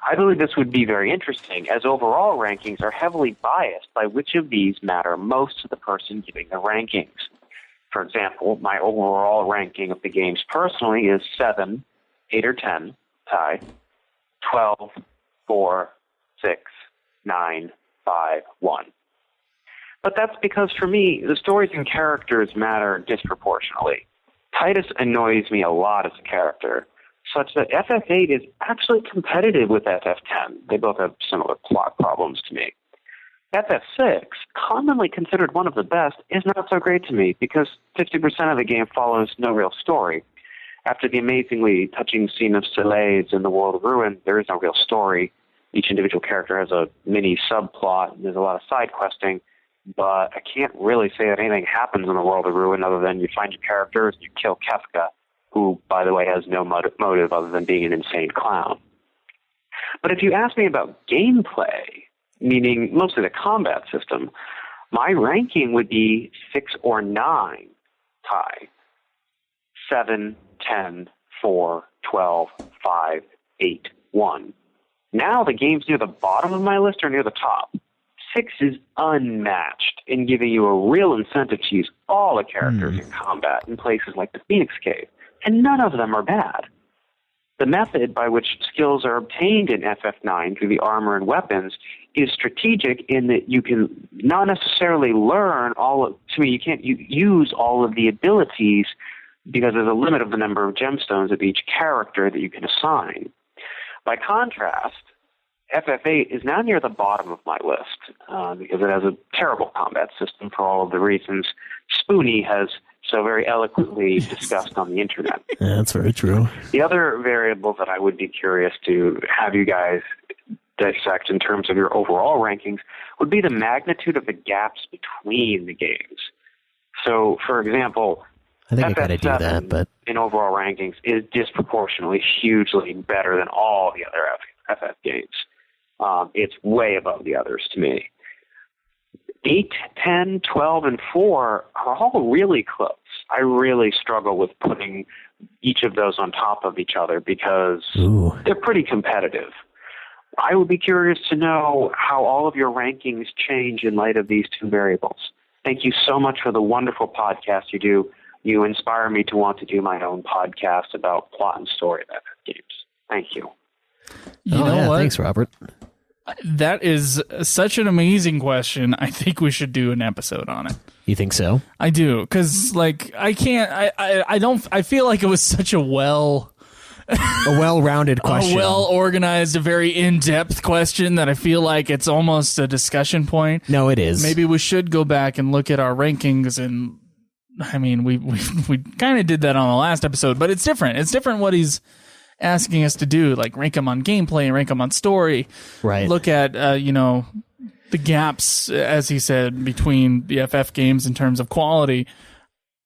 I believe this would be very interesting, as overall rankings are heavily biased by which of these matter most to the person giving the rankings. For example, my overall ranking of the games personally is 7, 8 or 10, tie, 12, 4, 6, 9, 5, 1. But that's because for me, the stories and characters matter disproportionately. Titus annoys me a lot as a character, such that FF8 is actually competitive with FF10. They both have similar plot problems to me. FF6, commonly considered one of the best, is not so great to me because 50% of the game follows no real story. After the amazingly touching scene of Soleil's in the World of Ruin, there is no real story. Each individual character has a mini subplot, and there's a lot of side questing. But I can't really say that anything happens in the World of Ruin other than you find your characters and you kill Kefka, who, by the way, has no motive other than being an insane clown. But if you ask me about gameplay, meaning mostly the combat system, my ranking would be 6 or 9 tie. 7, 10, 4, 12, 5, 8, 1. Now the games near the bottom of my list are near the top. 6 is unmatched in giving you a real incentive to use all the characters in combat in places like the Phoenix Cave, and none of them are bad. The method by which skills are obtained in FF9 through the armor and weapons is strategic in that you can not necessarily learn you can't use all of the abilities because there's a limit of the number of gemstones of each character that you can assign. By contrast, FF8 is now near the bottom of my list because it has a terrible combat system for all of the reasons Spoonie has so very eloquently discussed on the internet. Yeah, that's very true. The other variable that I would be curious to have you guys dissect in terms of your overall rankings would be the magnitude of the gaps between the games. So, for example, I think I FF7 gotta do that, but in overall rankings is disproportionately hugely better than all the other FF games. It's way above the others to me. 8, 10, 12, and 4 are all really close. I really struggle with putting each of those on top of each other because they're pretty competitive. I would be curious to know how all of your rankings change in light of these two variables. Thank you so much for the wonderful podcast you do. You inspire me to want to do my own podcast about plot and story of FF games. Thank you. You know what? Thanks, Robert. That is such an amazing question. I think we should do an episode on it. You think so? I do, because I feel like it was such a well-rounded question, a well-organized, a very in-depth question that I feel like it's almost a discussion point. No, it is. Maybe we should go back and look at our rankings, and I mean, we kind of did that on the last episode, but it's different. It's different what he's asking us to do, like rank them on gameplay and rank them on story. Right. Look at the gaps, as he said, between the FF games in terms of quality.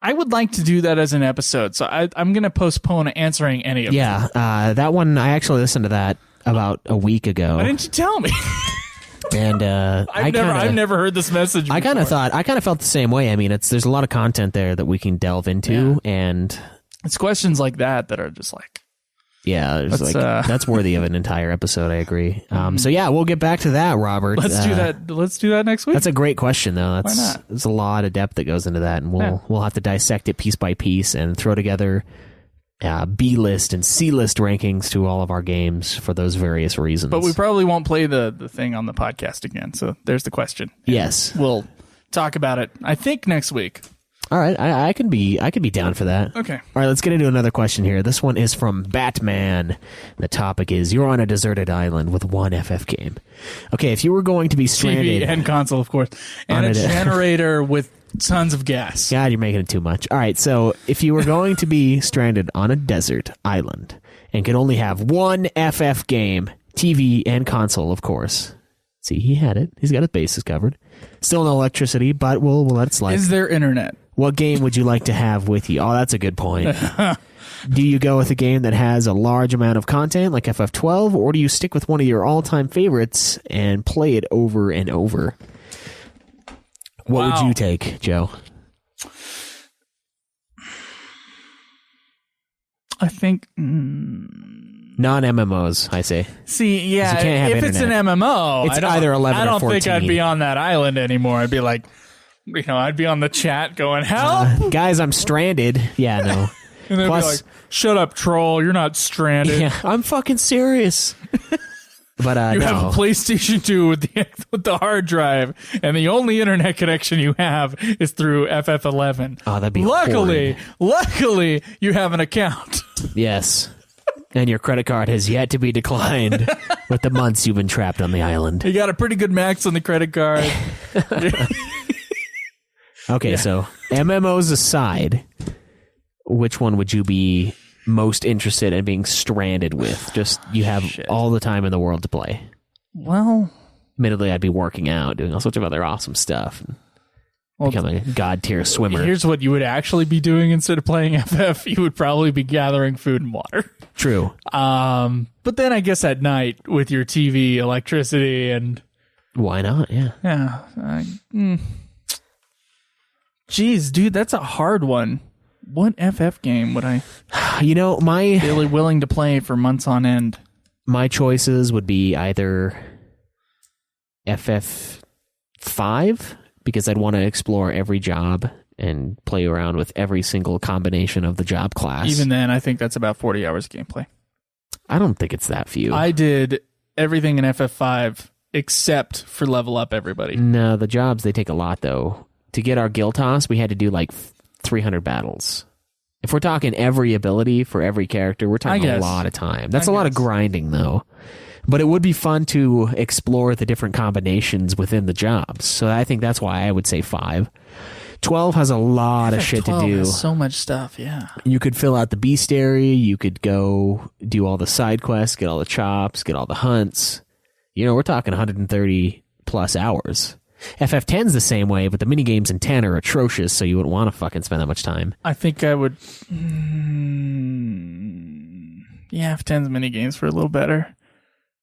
I would like to do that as an episode, so I'm going to postpone answering any of them. Yeah, that one, I actually listened to that about a week ago. Why didn't you tell me? And I've never heard this message before. I kind of felt the same way. I mean, there's a lot of content there that we can delve into, and it's questions like that are just like, yeah, that's worthy of an entire episode. I agree. So yeah, we'll get back to that, Robert. Let's do that. Let's do that next week. That's a great question, though. Why not? There's a lot of depth that goes into that, and we'll have to dissect it piece by piece and throw together B list and C list rankings to all of our games for those various reasons. But we probably won't play the thing on the podcast again. So there's the question. Yes, we'll talk about it, I think, next week. All right, I could be down for that. Okay. All right, let's get into another question here. This one is from Batman. The topic is: you're on a deserted island with one FF game. Okay, if you were going to be stranded, TV and console, of course, and a generator with tons of gas. God, you're making it too much. All right, so if you were going to be stranded on a desert island and could only have one FF game, TV and console, of course. See, he had it. He's got his bases covered. Still no electricity, but we'll let it slide. Is there internet? What game would you like to have with you? Oh, that's a good point. Do you go with a game that has a large amount of content like FF12, or do you stick with one of your all-time favorites and play it over and over? What would you take, Joe? I think non-MMOs, I say. See, yeah, you can't have if internet. It's an MMO, It's either 11 or 14. I don't think I'd be on that island anymore. I'd be like, I'd be on the chat going, help! Guys, I'm stranded. Yeah, no. And they'd be like, shut up, troll. You're not stranded. Yeah, I'm fucking serious. But you have a PlayStation 2 with the hard drive, and the only internet connection you have is through FF11. Oh, that'd be Luckily, you have an account. Yes. And your credit card has yet to be declined with the months you've been trapped on the island. You got a pretty good max on the credit card. Okay, so MMOs aside, which one would you be most interested in being stranded with? Just you have all the time in the world to play. Well, admittedly, I'd be working out, doing all sorts of other awesome stuff, and becoming a god tier swimmer. Here's what you would actually be doing instead of playing FF. You would probably be gathering food and water. True. But then I guess at night with your TV, electricity, and why not? Yeah. Yeah. Jeez, dude, that's a hard one. What FF game would I really willing to play for months on end? My choices would be either FF 5 because I'd want to explore every job and play around with every single combination of the job class. Even then, I think that's about 40 hours of gameplay. I don't think it's that few. I did everything in FF5 except for level up everybody. No, the jobs, they take a lot, though. To get our guild toss, we had to do like 300 battles. If we're talking every ability for every character, we're talking a lot of time. That's a lot of grinding, though. But it would be fun to explore the different combinations within the jobs. So I think that's why I would say 5. 12 has a lot of shit to do. Has so much stuff, yeah. You could fill out the beast area. You could go do all the side quests, get all the chops, get all the hunts. You know, we're talking 130 plus hours. FF10's the same way, but the minigames in 10 are atrocious, so you wouldn't want to fucking spend that much time. I think I would... yeah, F10's minigames were a little better.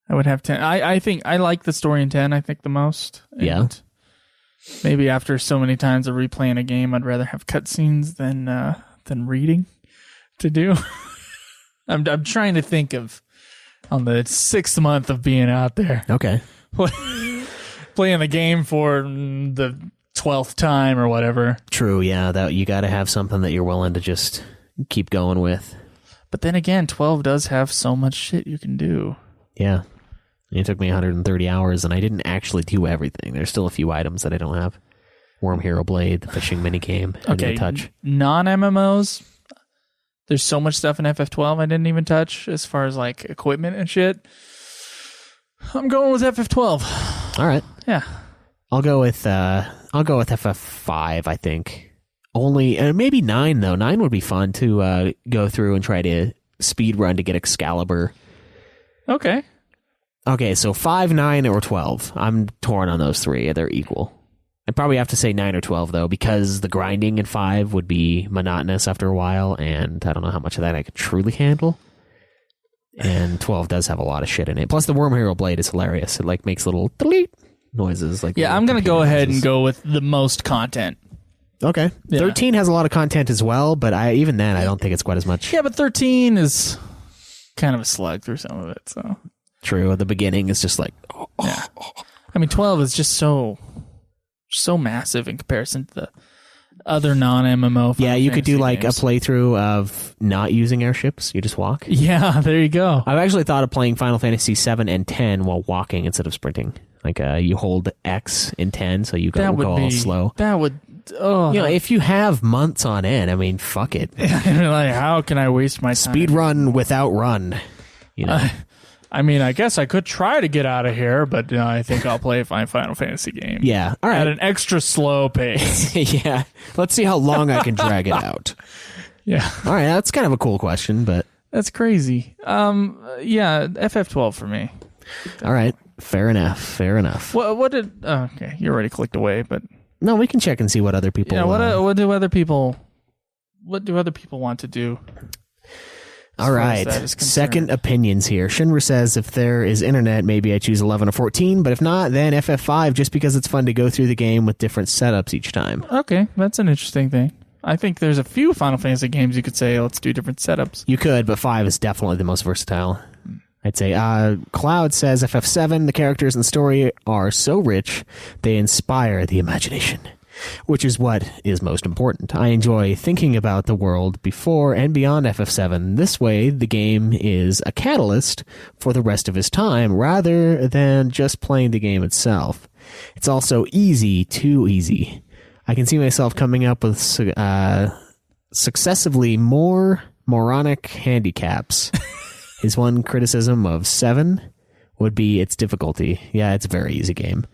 I would have 10. I think I like the story in 10, I think, the most. And yeah. Maybe after so many times of replaying a game, I'd rather have cutscenes than reading to do. I'm trying to think of on the 6th month of being out there. Okay. Playing the game for the 12th time or whatever. True, yeah. That you got to have something that you're willing to just keep going with. But then again, 12 does have so much shit you can do. Yeah. It took me 130 hours, and I didn't actually do everything. There's still a few items that I don't have. Worm Hero Blade, the fishing minigame, I didn't touch. Non-MMOs, there's so much stuff in FF12 I didn't even touch as far as like equipment and shit. I'm going with FF12. All right. Yeah. I'll go with FF5, I think. Only maybe 9 though. 9 would be fun to go through and try to speed run to get Excalibur. Okay. Okay, so 5, 9, or 12. I'm torn on those 3. They're equal. I'd probably have to say 9 or 12 though, because the grinding in 5 would be monotonous after a while, and I don't know how much of that I could truly handle. And 12 does have a lot of shit in it. Plus, the Worm Hero Blade is hilarious. It like makes little delete noises. Like I'm going to go ahead and go with the most content. Okay. Yeah. 13 has a lot of content as well, but even then, I don't think it's quite as much. Yeah, but 13 is kind of a slug through some of it. So true. At the beginning, it's just like... yeah. I mean, 12 is just so massive in comparison to the other non-MMO. Yeah, you could do like games. a playthrough of not using airships. You just walk. Yeah, there you go. I've actually thought of playing Final Fantasy 7 and 10 while walking instead of sprinting. Like you hold X in 10, so you go all slow. That would... Oh. You know, if you have months on end, I mean, fuck it. Like, how can I waste my time? Speed run without run. You know. I mean, I guess I could try to get out of here, but I think I'll play a Final Fantasy game. Yeah, all right. At an extra slow pace. Yeah, let's see how long I can drag it out. Yeah. All right, that's kind of a cool question, but... That's crazy. Yeah, FF12 for me. All right, fair enough. What did... Oh, okay, you already clicked away, but... No, we can check and see what other people... Yeah, what do other people want to do? All right, second opinions here. Shinra says, if there is internet, maybe I choose 11 or 14, but if not, then FF5, just because it's fun to go through the game with different setups each time. Okay, that's an interesting thing. I think there's a few Final Fantasy games you could say, let's do different setups. You could, but 5 is definitely the most versatile. I'd say Cloud says FF7, the characters and story are so rich, they inspire the imagination, which is what is most important. I enjoy thinking about the world before and beyond FF7. This way, the game is a catalyst for the rest of his time, rather than just playing the game itself. It's also easy, too easy. I can see myself coming up with successively more moronic handicaps. His one criticism of 7 would be its difficulty. Yeah, it's a very easy game.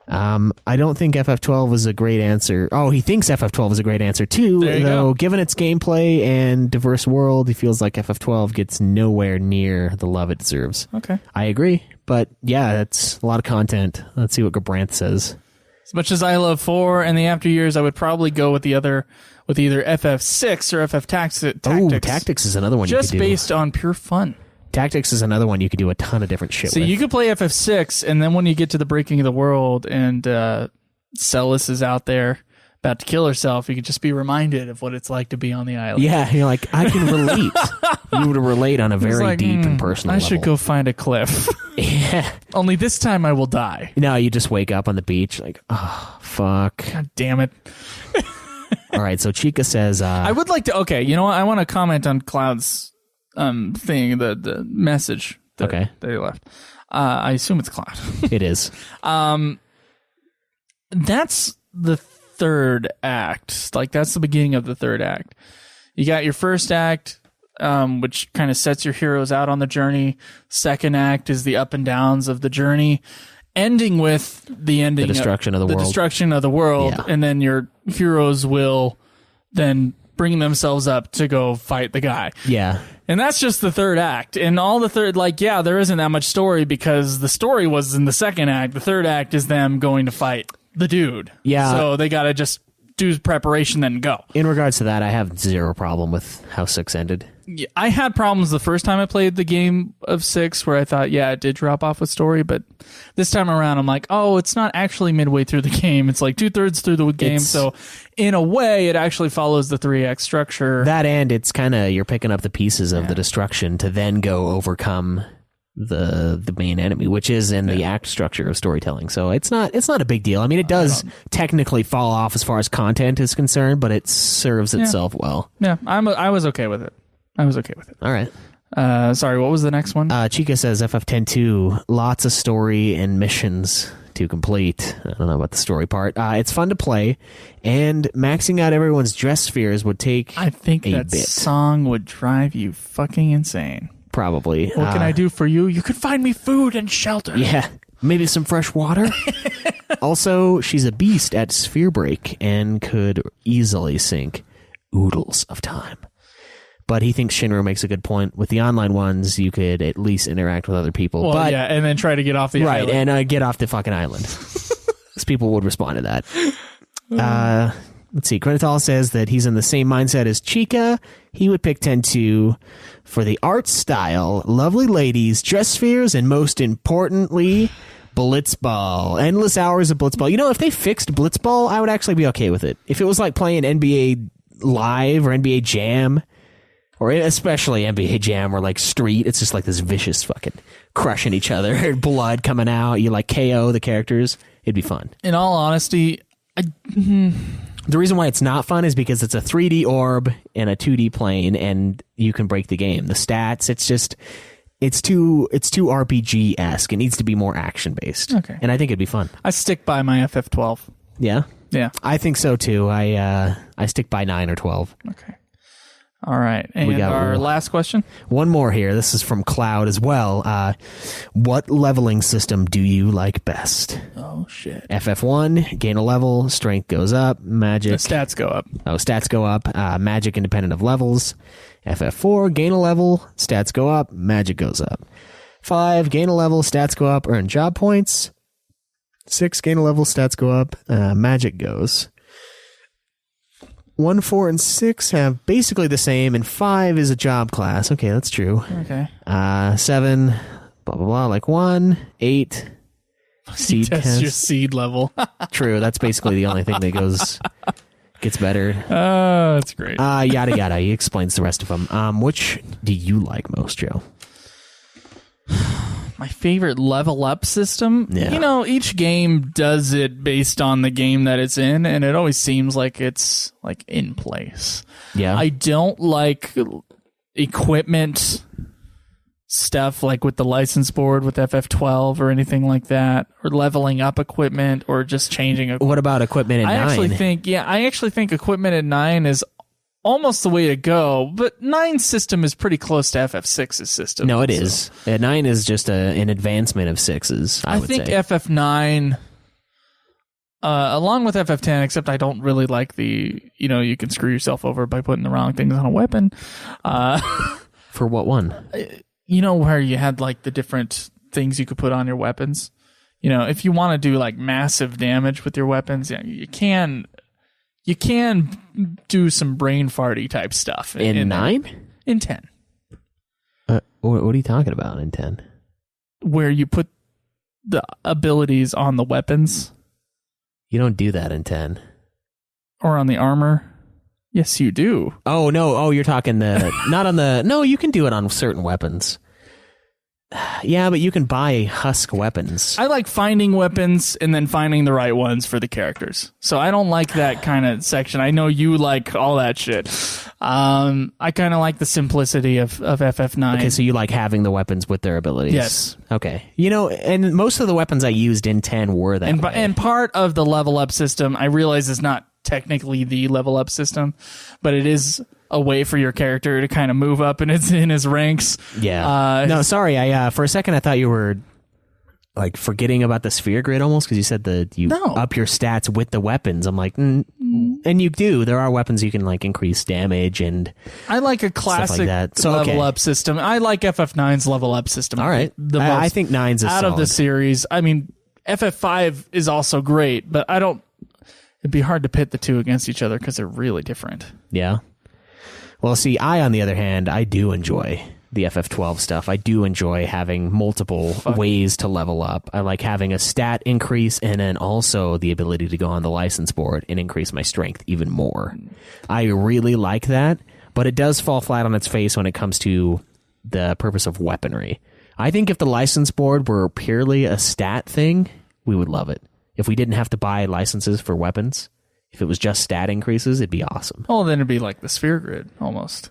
I don't think FF12 is a great answer. Oh, he thinks FF12 is a great answer too, though given its gameplay and diverse world, he feels like FF12 gets nowhere near the love it deserves. Okay. I agree, but yeah, that's a lot of content. Let's see what Gabranth says. As much as I love 4 and the after years, I would probably go with either FF6 or FF Tactics. Oh, Tactics is another one you could do. Just based on pure fun. Tactics is another one you could do a ton of different shit with. So you could play FF6, and then when you get to the breaking of the world and Celis is out there about to kill herself, you could just be reminded of what it's like to be on the island. Yeah, you're like, I can relate. You would relate on a It's very like, deep and personal I level. should go find a cliff. Yeah. Only this time I will die. No, you just wake up on the beach like, oh, fuck. God damn it. All right, so Chica says... I would like to... Okay, you know what? I want to comment on Cloud's thing, the message that they left. I assume it's Cloud. It is. That's the third act. Like, that's the beginning of the third act. You got your first act, which kind of sets your heroes out on the journey. Second act is the up and downs of the journey, ending with the ending, the destruction of the world. The destruction of the world, Yeah. and then your heroes will then bring themselves up to go fight the guy. Yeah. And that's just the third act. And all the third, like, yeah, there isn't that much story because the story was in the second act. The third act is them going to fight the dude. Yeah. So they got to just do preparation, then go. In regards to that, I have zero problem with how 6 ended. Yeah, I had problems the first time I played the game of 6 where I thought, yeah, it did drop off with story. But this time around, I'm like, oh, it's not actually midway through the game. It's like 2/3 through the game. So in a way, it actually follows the 3-act structure. That and it's kind of, you're picking up the pieces of the destruction to then go overcome the main enemy, which is in the act structure of storytelling. So it's not a big deal. I mean, it does technically fall off as far as content is concerned, but it serves itself well. Yeah, I was okay with it. I was okay with it. All right. Sorry, what was the next one? Chica says FF10-2, lots of story and missions to complete. I don't know about the story part. It's fun to play, and maxing out everyone's dress spheres would take I think a that bit. song would drive you fucking insane. Probably. What can I do for you? You can find me food and shelter. Yeah. Maybe some fresh water. Also, she's a beast at sphere break and could easily sink oodles of time. But he thinks Shinra makes a good point. With the online ones, you could at least interact with other people. Well, but, yeah, and then try to get off the right, island. and get off the fucking island. Because people would respond to that. Let's see. Grenital says that he's in the same mindset as Chica. He would pick 10-2 for the art style, lovely ladies, dress spheres, and most importantly, Blitzball. Endless hours of Blitzball. You know, if they fixed Blitzball, I would actually be okay with it. If it was like playing NBA Live or NBA Jam, or especially NBA Jam or like Street, it's just like this vicious fucking crushing each other, blood coming out, you like KO the characters, it'd be fun. In all honesty, The reason why it's not fun is because it's a 3D orb in a 2D plane and you can break the game. The stats, it's too RPG-esque. It needs to be more action-based. Okay. And I think it'd be fun. I stick by my FF12. Yeah? Yeah. I think so too. I stick by 9 or 12. Okay. All right. And We got our one. last question? One more here. This is from Cloud as well. What leveling system do you like best? Oh, shit. FF1, gain a level, strength goes up, magic. The stats go up. Oh, stats go up, magic independent of levels. FF4, gain a level, stats go up, magic goes up. 5, gain a level, stats go up, earn job points. 6, gain a level, stats go up, magic goes. 1, 4, and 6 have basically the same, and 5 is a job class. Okay, that's true. Okay. 7, blah, blah, blah, like 1, 8, seed Test test. your seed level. True, that's basically the only thing that gets better. Oh, that's great. Yada yada. He explains the rest of them. Which do you like most, Joe? My favorite level up system? Yeah. You know, each game does it based on the game that it's in, and it always seems like it's like in place. Yeah. I don't like equipment stuff like with the license board with FF12 or anything like that, or leveling up equipment or just changing equipment. What about equipment in 9? I actually think equipment at 9 is almost the way to go, but 9's system is pretty close to FF6's system. No, it is. 9 is just an advancement of 6's, I would think say. FF9, along with FF10, except I don't really like you can screw yourself over by putting the wrong things on a weapon. For what one? You know, where you had like the different things you could put on your weapons. You know, if you want to do like massive damage with your weapons, yeah, you can do some brain farty type stuff In 9? In 10. What are you talking about in 10? Where you put the abilities on the weapons You don't do that in 10. or on the armor. Yes, you do. Oh, no. Oh, you're talking not on the... No, you can do it on certain weapons. Yeah, but you can buy husk weapons. I like finding weapons and then finding the right ones for the characters. So I don't like that kind of section. I know you like all that shit. I kind of like the simplicity of FF9. Okay, so you like having the weapons with their abilities. Yes. Okay. And most of the weapons I used in 10 were that way. And part of the level up system, I realize is not technically the level up system, but it is a way for your character to kind of move up in his ranks. Yeah. No, sorry. I for a second I thought you were like forgetting about the sphere grid almost, because you said up your stats with the weapons. I'm like, and you do. There are weapons you can like increase damage and I like a classic like that. So, level up system. I like FF9's level up system. All right. I think 9's is out solid. Of the series. I mean, FF5 is also great, but it'd be hard to pit the two against each other because they're really different. Yeah. Well, see, on the other hand, I do enjoy the FF12 stuff. I do enjoy having multiple ways to level up. I like having a stat increase and then also the ability to go on the license board and increase my strength even more. I really like that, but it does fall flat on its face when it comes to the purpose of weaponry. I think if the license board were purely a stat thing, we would love it. If we didn't have to buy licenses for weapons, if it was just stat increases, it'd be awesome. Oh, then it'd be like the sphere grid almost.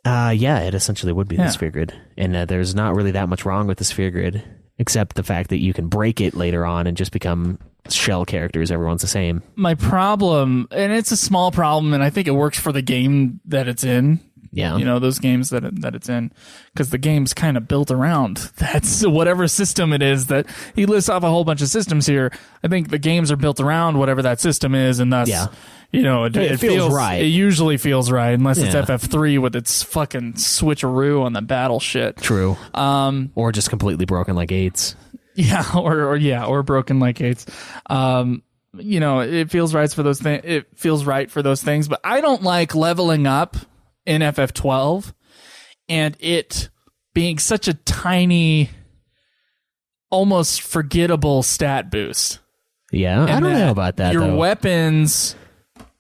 Yeah, it essentially would be the sphere grid. And there's not really that much wrong with the sphere grid, except the fact that you can break it later on and just become shell characters. Everyone's the same. My problem, and it's a small problem, and I think it works for the game that it's in. Yeah. Those games that it's in, because the game's kind of built around that's whatever system it is that he lists off a whole bunch of systems here. I think the games are built around whatever that system is, and thus, it feels right. It usually feels right, unless it's FF3 with its fucking switcheroo on the battle shit. True. Or just completely broken like 8s. Yeah, or broken like 8s. It feels right for those things. It feels right for those things, but I don't like leveling up in FF12 and it being such a tiny, almost forgettable stat boost. Yeah, I don't know about that. Your weapons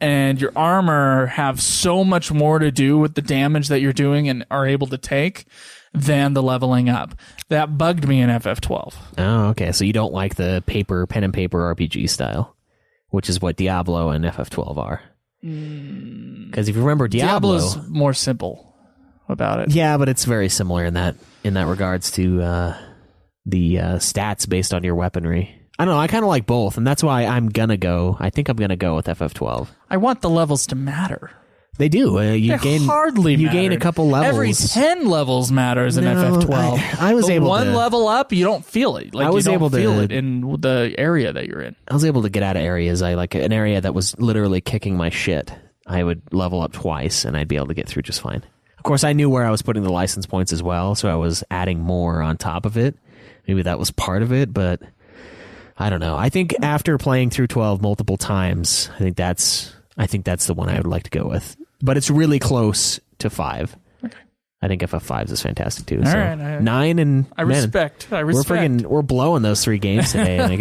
and your armor have so much more to do with the damage that you're doing and are able to take than the leveling up. That bugged me in FF12. Oh, okay. So you don't like the pen and paper RPG style, which is what Diablo and FF12 are. Because if you remember Diablo's more simple about it. Yeah, but it's very similar in that regards to the stats based on your weaponry. I don't know. I kind of like both, and that's why I think I'm gonna go with FF12. I want the levels to matter. They do. You gain a couple levels. Every 10 levels matters in FF12. I was able to one level up, you don't feel it. Like I was able to feel it in the area that you're in. I was able to get out of areas. I like an area that was literally kicking my shit. I would level up twice, and I'd be able to get through just fine. Of course, I knew where I was putting the license points as well, so I was adding more on top of it. Maybe that was part of it, but I don't know. I think after playing through 12 multiple times, I think that's the one I would like to go with. But it's really close to 5. Okay. I think FF5 is fantastic too. All so right, 9 and I respect. We're blowing those 3 games today. Like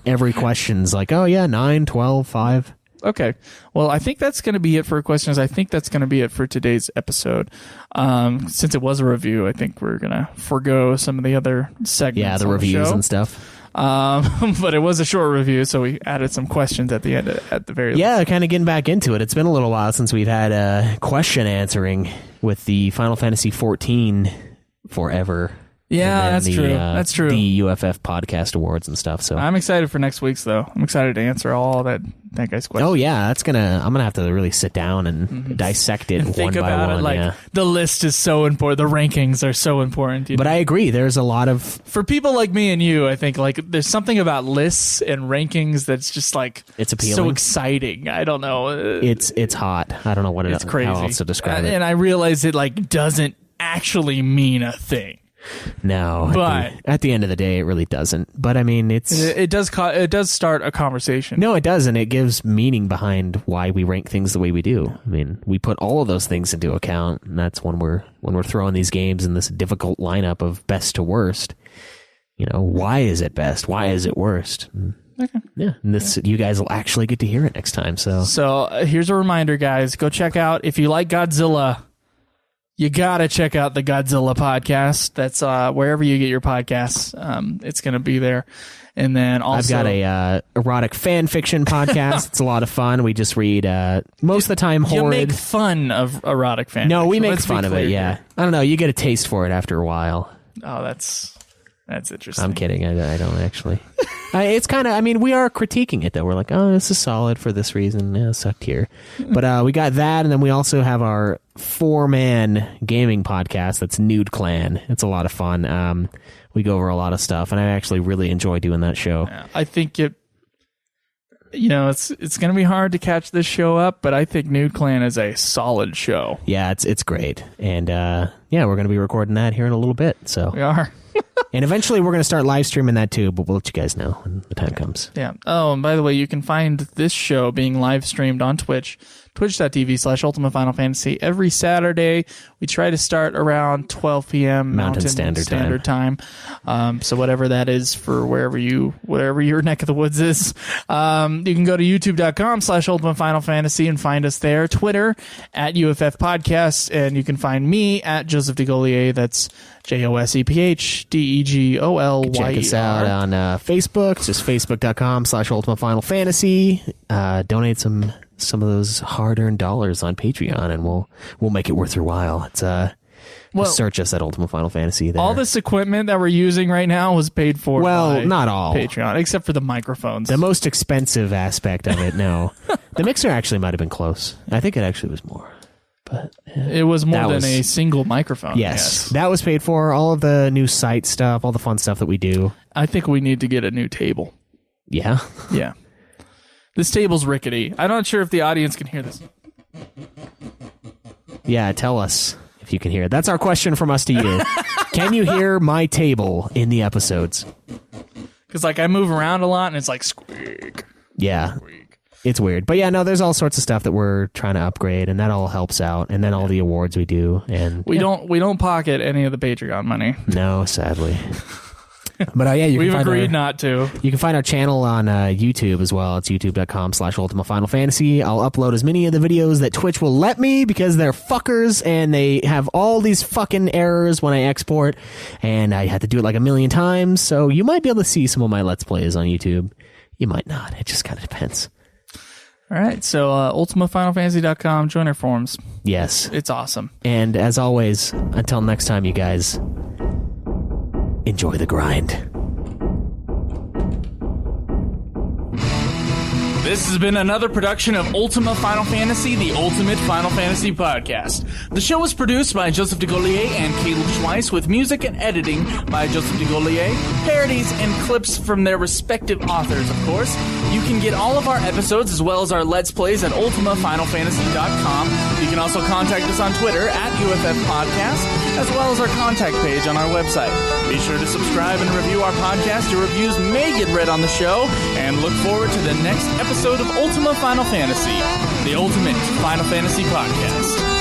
every question's like, oh yeah, 9, 12, 5. Okay. Well, I think that's going to be it for questions. I think that's going to be it for today's episode. Since it was a review, I think we're going to forego some of the other segments. Yeah, the reviews and stuff. But it was a short review, so we added some questions at the end, at the very least. Yeah, kind of getting back into it. It's been a little while since we've had question answering with the Final Fantasy 14 forever. Yeah, that's true. That's true. The UFF podcast awards and stuff. So I'm excited for next week's though. I'm excited to answer all that guy's questions. Oh yeah, I'm gonna have to really sit down and dissect it and think one about by one. It, like the list is so important. The rankings are so important. But I agree. There's a lot of for people like me and you. I think like there's something about lists and rankings that's just like it's appealing. So exciting. I don't know. It's hot. I don't know what it's crazy. How else to describe it. And I realize it like doesn't actually mean a thing. No, but at the end of the day, it really doesn't. But I mean, it does start a conversation. No, it does, and it gives meaning behind why we rank things the way we do. I mean, we put all of those things into account, and that's when we're throwing these games in this difficult lineup of best to worst. Why is it best? Why is it worst? Yeah, and this you guys will actually get to hear it next time. So here's a reminder, guys. Go check out, if you like Godzilla, you got to check out the Godzilla podcast. That's wherever you get your podcasts. It's going to be there. And then also, I've got a erotic fan fiction podcast. It's a lot of fun. We just read most of the time horrid. You make fun of erotic fan No, fiction. we make fun of it, yeah. Here. I don't know. You get a taste for it after a while. Oh, that's interesting. I'm kidding. I don't actually. It's kind of, I mean, we are critiquing it, though. We're like, oh, this is solid for this reason. Yeah, it sucked here. But we got that, and then we also have our 4-man gaming podcast. That's Nude Clan. It's a lot of fun. We go over a lot of stuff, and I actually really enjoy doing that show. Yeah, I think it's going to be hard to catch this show up, but I think Nude Clan is a solid show. Yeah, it's great. And we're going to be recording that here in a little bit. So We are. And eventually we're going to start live streaming that too, but we'll let you guys know when the time comes. Yeah. Oh, and by the way, you can find this show being live streamed on Twitch, twitch.tv/Ultima Final Fantasy every Saturday. We try to start around 12 p.m. Mountain Standard Time. So whatever that is for wherever your neck of the woods is. You can go to youtube.com/Ultima Final Fantasy and find us there. Twitter @UFF Podcast, and you can find me @Joseph DeGolier. That's Josephdegolyer. Check us out on Facebook. It's just facebook.com/Ultima Final Fantasy. Donate some of those hard-earned dollars on Patreon, and we'll make it worth your while. It's just search us at Ultima Final Fantasy there. All this equipment that we're using right now was paid for by not all Patreon, except for the microphones. The most expensive aspect of it, no. The mixer actually might have been close. I think it actually was more. But it was more than a single microphone. Yes, that was paid for. All of the new site stuff, all the fun stuff that we do. I think we need to get a new table. Yeah? Yeah. This table's rickety. I'm not sure if the audience can hear this. Yeah, tell us if you can hear it. That's our question from us to you. Can you hear my table in the episodes? Because I move around a lot and it's like squeak. Yeah. Squeak. It's weird. But yeah, no, there's all sorts of stuff that we're trying to upgrade, and that all helps out. And then all the awards we do. And we don't pocket any of the Patreon money. No, sadly. But we've agreed not to. You can find our channel on YouTube as well. It's youtube.com/Ultima Final Fantasy. I'll upload as many of the videos that Twitch will let me, because they're fuckers and they have all these fucking errors when I export, and I had to do it like a million times. So you might be able to see some of my Let's Plays on YouTube. You might not. It just kind of depends. All right, so ultimafinalfantasy.com, join our forums. Yes. It's awesome. And as always, until next time, you guys, enjoy the grind. This has been another production of Ultima Final Fantasy, the Ultimate Final Fantasy Podcast. The show was produced by Joseph DeGolier and Caleb Schweiss, with music and editing by Joseph DeGolier, parodies and clips from their respective authors, of course. You can get all of our episodes as well as our Let's Plays at ultimafinalfantasy.com. You can also contact us on Twitter @UFF Podcast, as well as our contact page on our website. Be sure to subscribe and review our podcast. Your reviews may get read on the show, and look forward to the next episode of Ultima Final Fantasy, the Ultimate Final Fantasy Podcast.